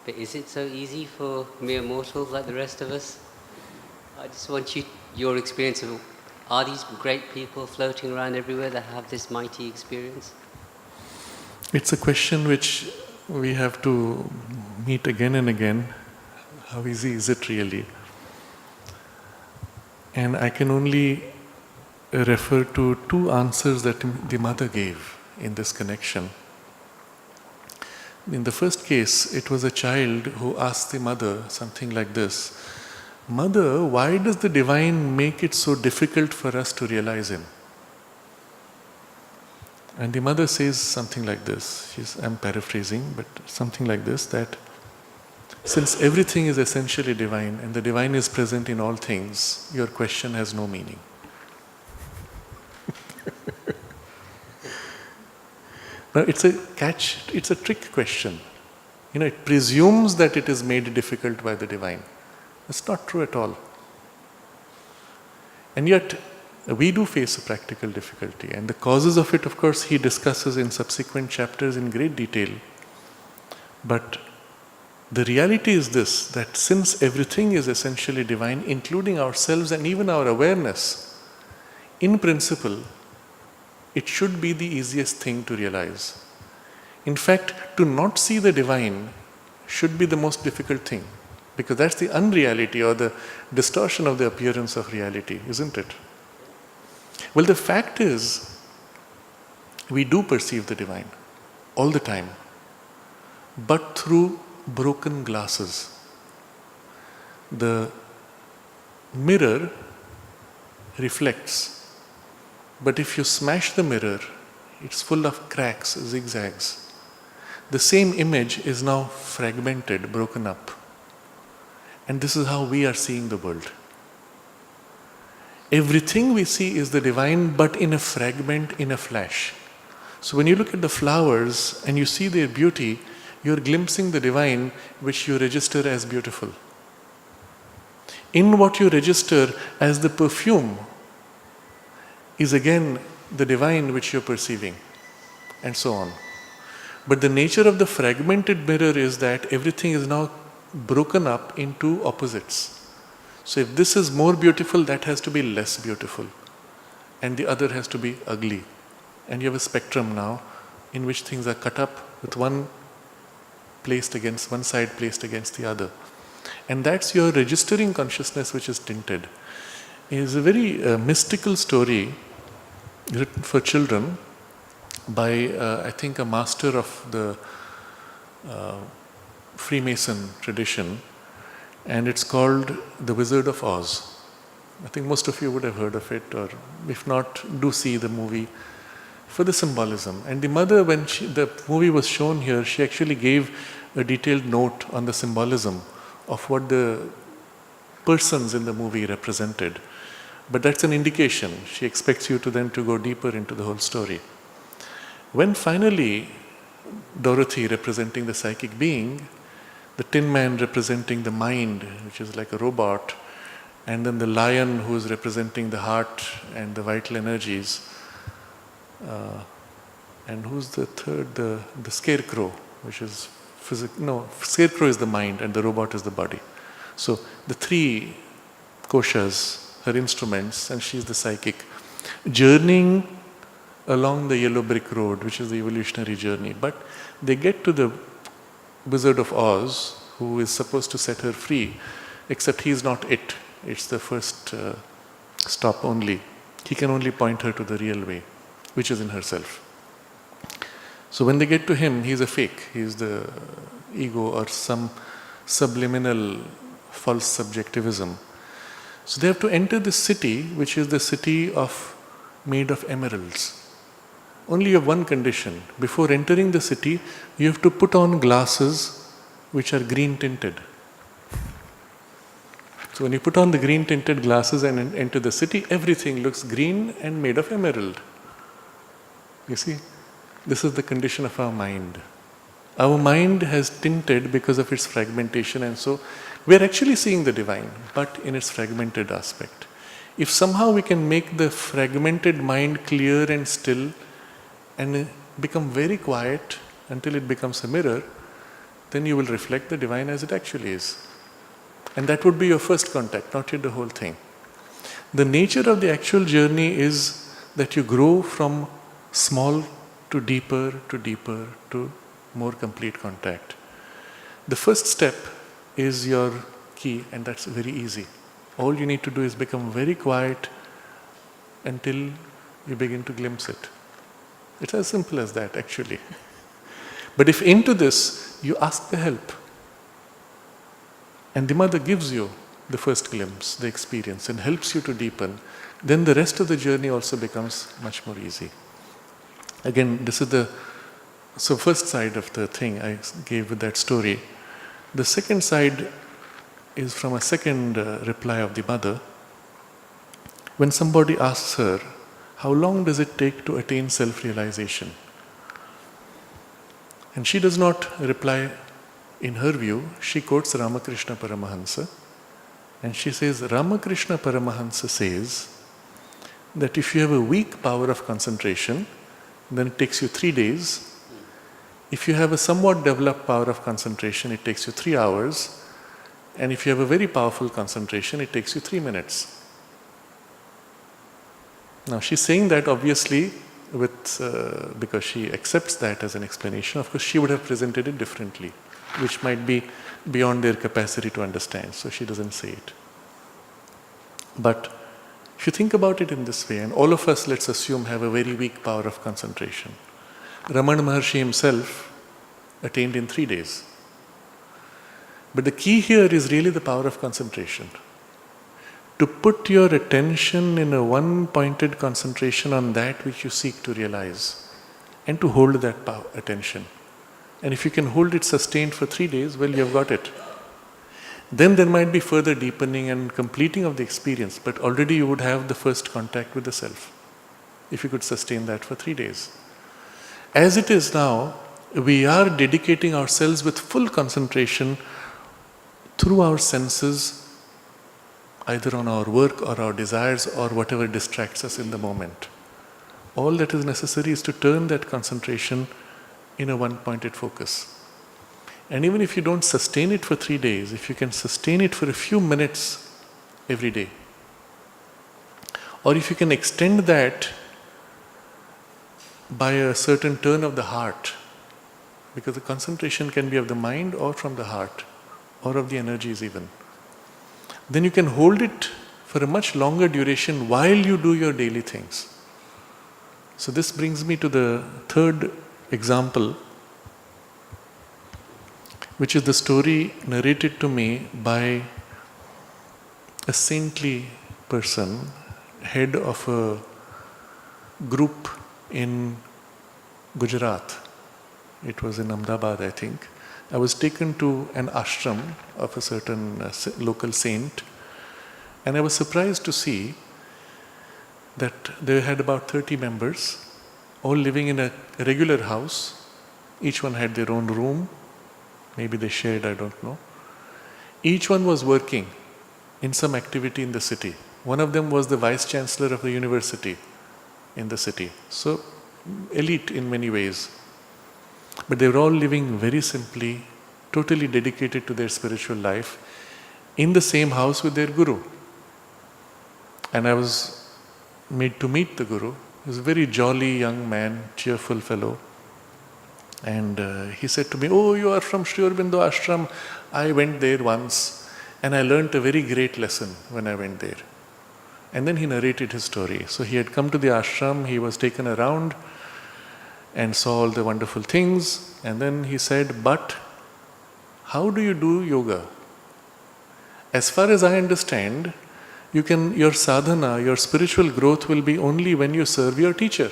But is it so easy for mere mortals like the rest of us? I just want your experience of, are these great people floating around everywhere that have this mighty experience? It's a question which we have to meet again and again. How easy is it really? And I can only refer to two answers that the mother gave in this connection. In the first case, it was a child who asked the mother something like this: "Mother, why does the divine make it so difficult for us to realize him?" And the mother says something like this, I'm paraphrasing, but something like this, that since everything is essentially divine and the divine is present in all things, your question has no meaning. Now it's a trick question. It presumes that it is made difficult by the divine. That's not true at all. And yet, we do face a practical difficulty, and the causes of it, of course, he discusses in subsequent chapters in great detail. But the reality is this, that since everything is essentially divine, including ourselves and even our awareness, in principle, it should be the easiest thing to realize. In fact, to not see the divine should be the most difficult thing, because that's the unreality or the distortion of the appearance of reality, isn't it? Well, the fact is, we do perceive the divine all the time, but through broken glasses. The mirror reflects, but if you smash the mirror, it's full of cracks, zigzags. The same image is now fragmented, broken up. And this is how we are seeing the world. Everything we see is the divine, but in a fragment, in a flash. So when you look at the flowers and you see their beauty, you're glimpsing the divine, which you register as beautiful. In what you register as the perfume is again the divine which you're perceiving, and so on. But the nature of the fragmented mirror is that everything is now broken up into opposites. So if this is more beautiful, that has to be less beautiful, and the other has to be ugly. And you have a spectrum now in which things are cut up with one side placed against the other. And that's your registering consciousness which is tinted. It is a very mystical story written for children by, I think, a master of the Freemason tradition, and it's called The Wizard of Oz. I think most of you would have heard of it, or if not, do see the movie for the symbolism. And the mother, when the movie was shown here, she actually gave a detailed note on the symbolism of what the persons in the movie represented. But that's an indication. She expects you to then to go deeper into the whole story. When finally Dorothy, representing the psychic being, the Tin Man representing the mind, which is like a robot, and then the lion who is representing the heart and the vital energies, and who's the third? The scarecrow, which is scarecrow is the mind and the robot is the body. So the three koshas, her instruments, and she's the psychic, journeying along the yellow brick road, which is the evolutionary journey. But they get to the Wizard of Oz, who is supposed to set her free, except he is not it. It's the first stop only. He can only point her to the real way, which is in herself. So when they get to him, he's a fake. He's the ego or some subliminal false subjectivism. So they have to enter this city, which is the city made of emeralds. Only you have one condition. Before entering the city, you have to put on glasses which are green tinted. So when you put on the green tinted glasses and enter the city, everything looks green and made of emerald. You see, this is the condition of our mind. Our mind has tinted because of its fragmentation, and so we are actually seeing the divine, but in its fragmented aspect. If somehow we can make the fragmented mind clear and still and become very quiet until it becomes a mirror, then you will reflect the divine as it actually is. And that would be your first contact, not yet the whole thing. The nature of the actual journey is that you grow from small to deeper to more complete contact. The first step is your key, and that's very easy. All you need to do is become very quiet until you begin to glimpse it. It's as simple as that, actually. But if into this you ask the help, and the mother gives you the first glimpse, the experience, and helps you to deepen, then the rest of the journey also becomes much more easy. Again, this is the first side of the thing I gave with that story. The second side is from a second reply of the mother. When somebody asks her, how long does it take to attain self-realization? And she does not reply in her view. She quotes Ramakrishna Paramahansa, and she says, Ramakrishna Paramahansa says that if you have a weak power of concentration, then it takes you 3 days. If you have a somewhat developed power of concentration, it takes you 3 hours. And if you have a very powerful concentration, it takes you 3 minutes. Now she's saying that obviously because she accepts that as an explanation. Of course, she would have presented it differently, which might be beyond their capacity to understand, so she doesn't say it. But if you think about it in this way, and all of us, let's assume, have a very weak power of concentration. Ramana Maharshi himself attained in 3 days. But the key here is really the power of concentration. To put your attention in a one-pointed concentration on that which you seek to realize, and to hold that attention. And if you can hold it sustained for 3 days, well, you have got it. Then there might be further deepening and completing of the experience, but already you would have the first contact with the self, if you could sustain that for 3 days. As it is now, we are dedicating ourselves with full concentration through our senses, either on our work or our desires or whatever distracts us in the moment. All that is necessary is to turn that concentration in a one-pointed focus. And even if you don't sustain it for 3 days, if you can sustain it for a few minutes every day, or if you can extend that by a certain turn of the heart, because the concentration can be of the mind or from the heart, or of the energies even, then you can hold it for a much longer duration while you do your daily things. So this brings me to the third example, which is the story narrated to me by a saintly person, head of a group in Gujarat. It was in Ahmedabad, I think. I was taken to an ashram of a certain local saint, and I was surprised to see that they had about 30 members, all living in a regular house. Each one had their own room. Maybe they shared, I don't know. Each one was working in some activity in the city. One of them was the vice chancellor of the university in the city. So, elite in many ways. But they were all living very simply, totally dedicated to their spiritual life, in the same house with their guru. And I was made to meet the guru. He was a very jolly young man, cheerful fellow. And he said to me, "Oh, you are from Sri Aurobindo Ashram. I went there once and I learnt a very great lesson when I went there." And then he narrated his story. So he had come to the ashram, he was taken around and saw all the wonderful things. And then he said, "But how do you do yoga? As far as I understand, your sadhana, your spiritual growth will be only when you serve your teacher.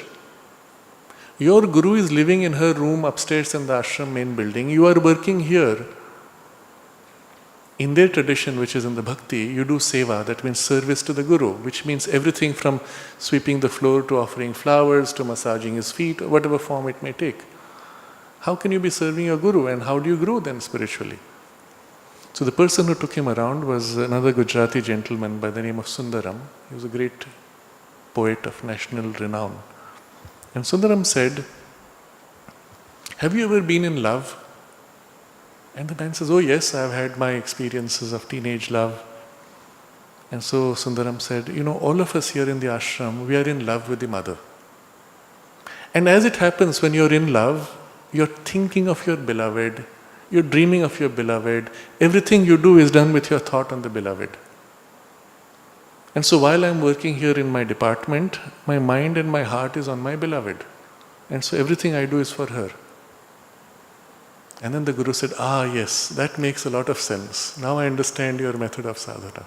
Your guru is living in her room upstairs in the ashram main building. You are working here. In their tradition, which is in the bhakti, you do seva, that means service to the guru, which means everything from sweeping the floor to offering flowers to massaging his feet, or whatever form it may take. how can you be serving your guru, and how do you grow then spiritually? So the person who took him around was another Gujarati gentleman by the name of Sundaram. He was a great poet of national renown. And Sundaram said, have you ever been in love? And the man says, oh yes, I've had my experiences of teenage love. And so Sundaram said, all of us here in the ashram, we are in love with the mother. And as it happens, when you're in love, you're thinking of your beloved, you're dreaming of your beloved, everything you do is done with your thought on the beloved. And so while I'm working here in my department, my mind and my heart is on my beloved. And so everything I do is for her. And then the Guru said, yes, that makes a lot of sense. Now I understand your method of sadhana.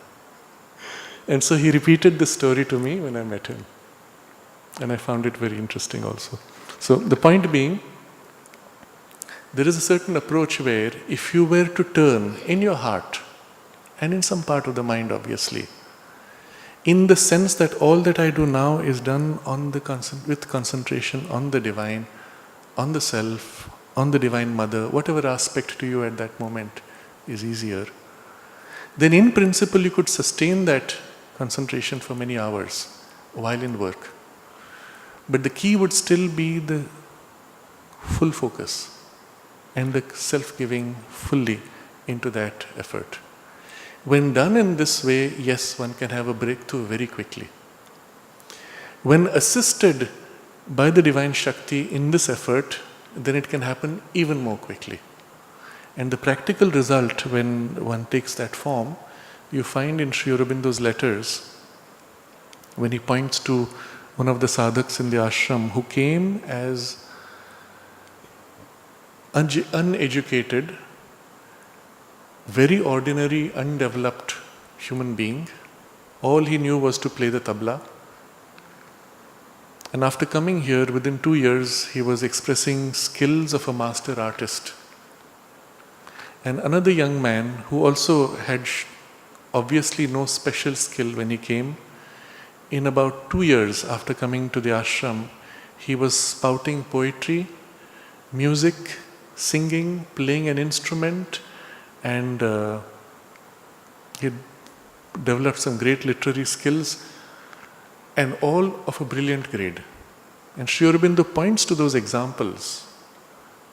And so he repeated this story to me when I met him. And I found it very interesting also. So the point being, there is a certain approach where if you were to turn in your heart and in some part of the mind obviously, in the sense that all that I do now is done on with concentration on the divine, on the self, on the divine mother, whatever aspect to you at that moment is easier, then in principle you could sustain that concentration for many hours while in work. But the key would still be the full focus and the self-giving fully into that effort. When done in this way, yes, one can have a breakthrough very quickly. When assisted by the divine Shakti in this effort, then it can happen even more quickly. And the practical result when one takes that form, you find in Sri Aurobindo's letters, when he points to one of the sadhaks in the ashram who came as uneducated, very ordinary, undeveloped human being. All he knew was to play the tabla. And after coming here, within 2 years, he was expressing skills of a master artist. And another young man who also had obviously no special skill when he came, in about 2 years after coming to the ashram, he was spouting poetry, music, singing, playing an instrument, and he developed some great literary skills, and all of a brilliant grade. And Sri Aurobindo points to those examples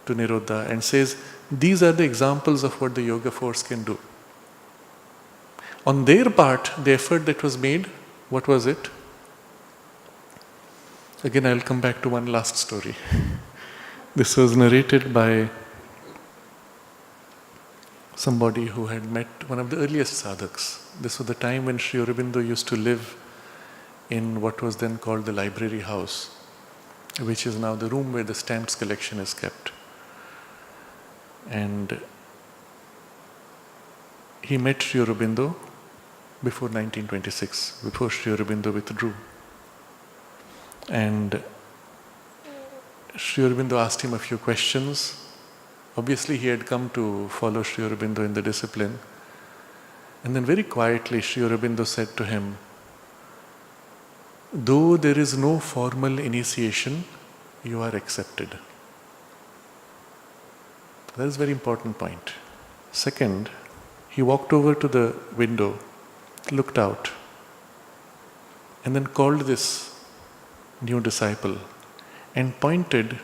to Nirodha and says, these are the examples of what the yoga force can do. On their part, the effort that was made, what was it? Again, I'll come back to one last story. This was narrated by somebody who had met one of the earliest sadhaks. This was the time when Sri Aurobindo used to live in what was then called the library house, which is now the room where the stamps collection is kept. And he met Sri Aurobindo before 1926, before Sri Aurobindo withdrew. And Sri Aurobindo asked him a few questions. Obviously, he had come to follow Sri Aurobindo in the discipline. And then very quietly, Sri Aurobindo said to him, though there is no formal initiation, you are accepted. That is a very important point. Second, he walked over to the window, looked out, and then called this new disciple and pointed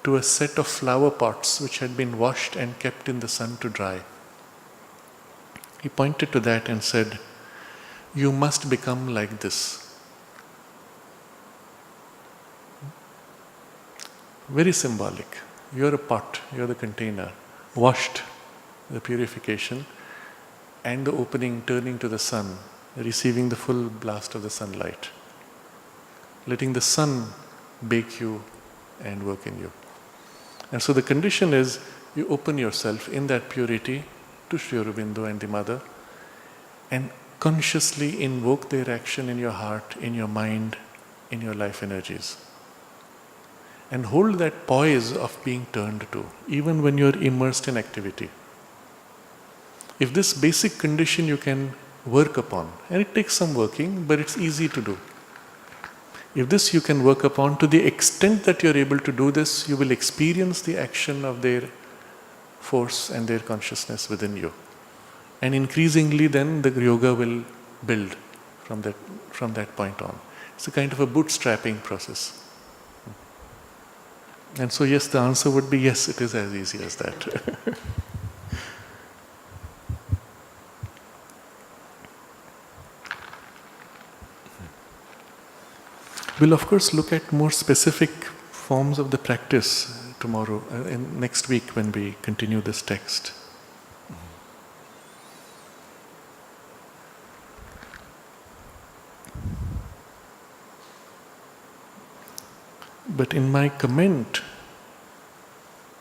to a set of flower pots which had been washed and kept in the sun to dry. He pointed to that and said, you must become like this. Very symbolic. You're a pot, you're the container, washed, the purification, and the opening, turning to the sun, receiving the full blast of the sunlight, letting the sun bake you and work in you. And so the condition is you open yourself in that purity to Sri Aurobindo and the Mother and consciously invoke their action in your heart, in your mind, in your life energies. And hold that poise of being turned to, even when you're immersed in activity. If this basic condition you can work upon, and it takes some working, but it's easy to do. If this you can work upon, to the extent that you are able to do this, you will experience the action of their force and their consciousness within you. And increasingly then the yoga will build from that point on. It's a kind of a bootstrapping process. And so yes, the answer would be yes, it is as easy as that. We'll of course look at more specific forms of the practice tomorrow and next week when we continue this text. But in my comment,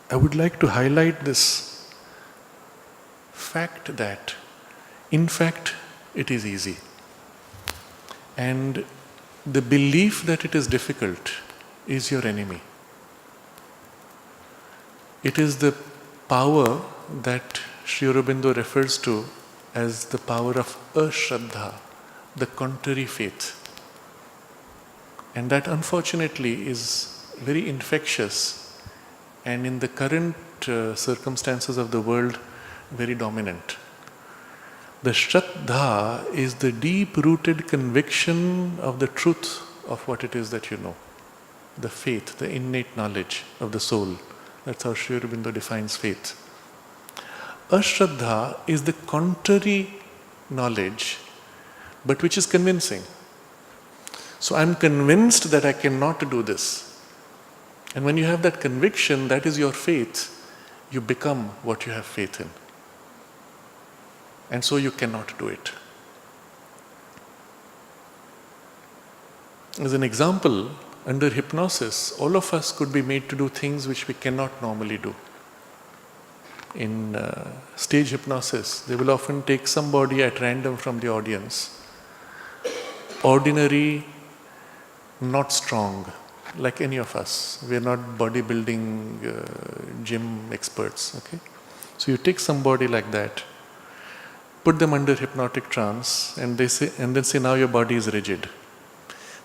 I would like to highlight this fact that, in fact, it is easy. And the belief that it is difficult is your enemy. It is the power that Sri Aurobindo refers to as the power of ashraddha, the contrary faith. And that unfortunately is very infectious and in the current circumstances of the world very dominant. The shraddha is the deep-rooted conviction of the truth of what it is that you know. The faith, the innate knowledge of the soul. That's how Sri Aurobindo defines faith. Ashraddha is the contrary knowledge, but which is convincing. So I'm convinced that I cannot do this. And when you have that conviction, that is your faith, you become what you have faith in. And so you cannot do it. As an example, under hypnosis, all of us could be made to do things which we cannot normally do. In stage hypnosis, they will often take somebody at random from the audience, ordinary, not strong, like any of us. We are not bodybuilding gym experts, okay? So you take somebody like that, put them under hypnotic trance, and then say, now your body is rigid.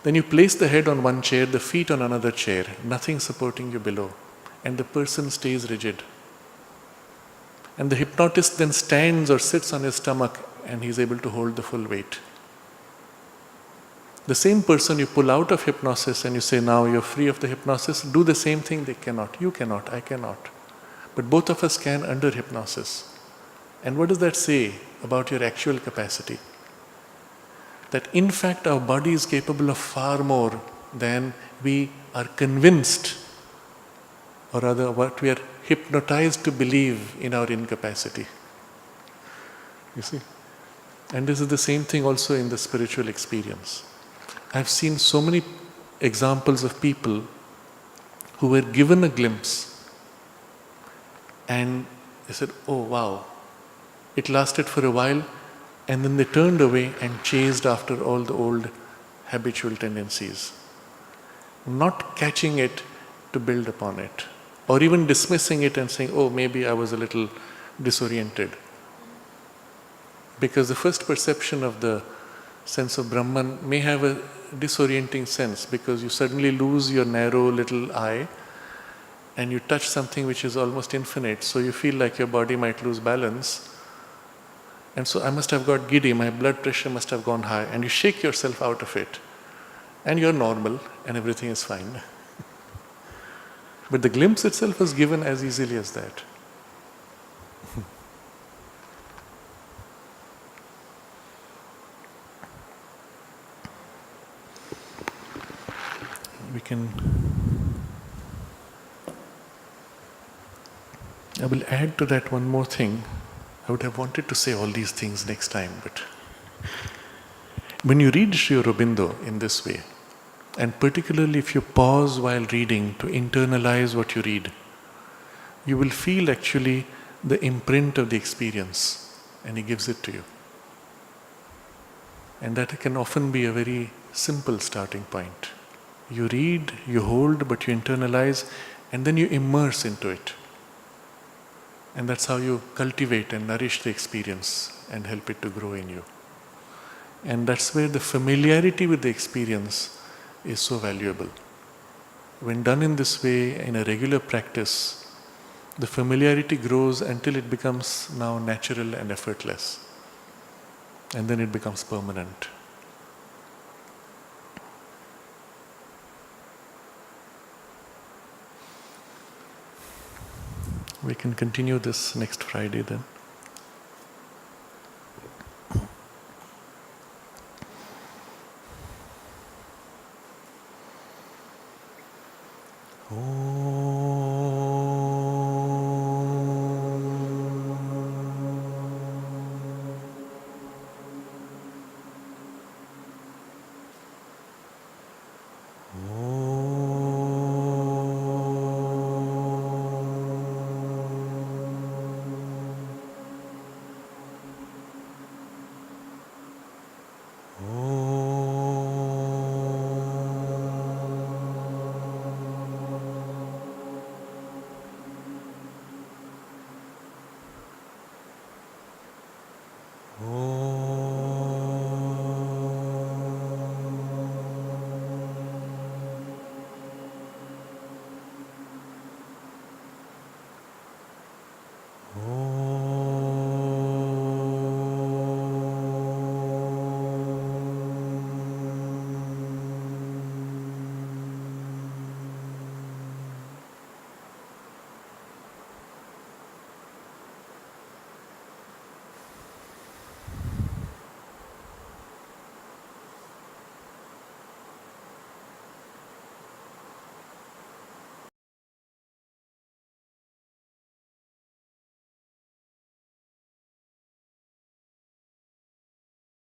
Then you place the head on one chair, the feet on another chair, nothing supporting you below, and the person stays rigid. And the hypnotist then stands or sits on his stomach and he's able to hold the full weight. The same person you pull out of hypnosis and you say, now you're free of the hypnosis, do the same thing. They cannot. You cannot. I cannot. But both of us can under hypnosis. And what does that say about your actual capacity? That in fact our body is capable of far more than we are convinced, or rather what we are hypnotized to believe in our incapacity. You see? And this is the same thing also in the spiritual experience. I've seen so many examples of people who were given a glimpse and they said, oh wow, it lasted for a while, and then they turned away and chased after all the old habitual tendencies, not catching it to build upon it, or even dismissing it and saying, oh, maybe I was a little disoriented. Because the first perception of the sense of Brahman may have a disorienting sense, because you suddenly lose your narrow little eye and you touch something which is almost infinite, so you feel like your body might lose balance. And so I must have got giddy, my blood pressure must have gone high, and you shake yourself out of it. And you're normal and everything is fine. But the glimpse itself was given as easily as that. I will add to that one more thing. I would have wanted to say all these things next time, but when you read Sri Aurobindo in this way, and particularly if you pause while reading to internalize what you read, you will feel actually the imprint of the experience, and he gives it to you. And that can often be a very simple starting point. You read, you hold, but you internalize, and then you immerse into it. And that's how you cultivate and nourish the experience and help it to grow in you. And that's where the familiarity with the experience is so valuable. When done in this way, in a regular practice, the familiarity grows until it becomes now natural and effortless. And then it becomes permanent. We can continue this next Friday then. Oh.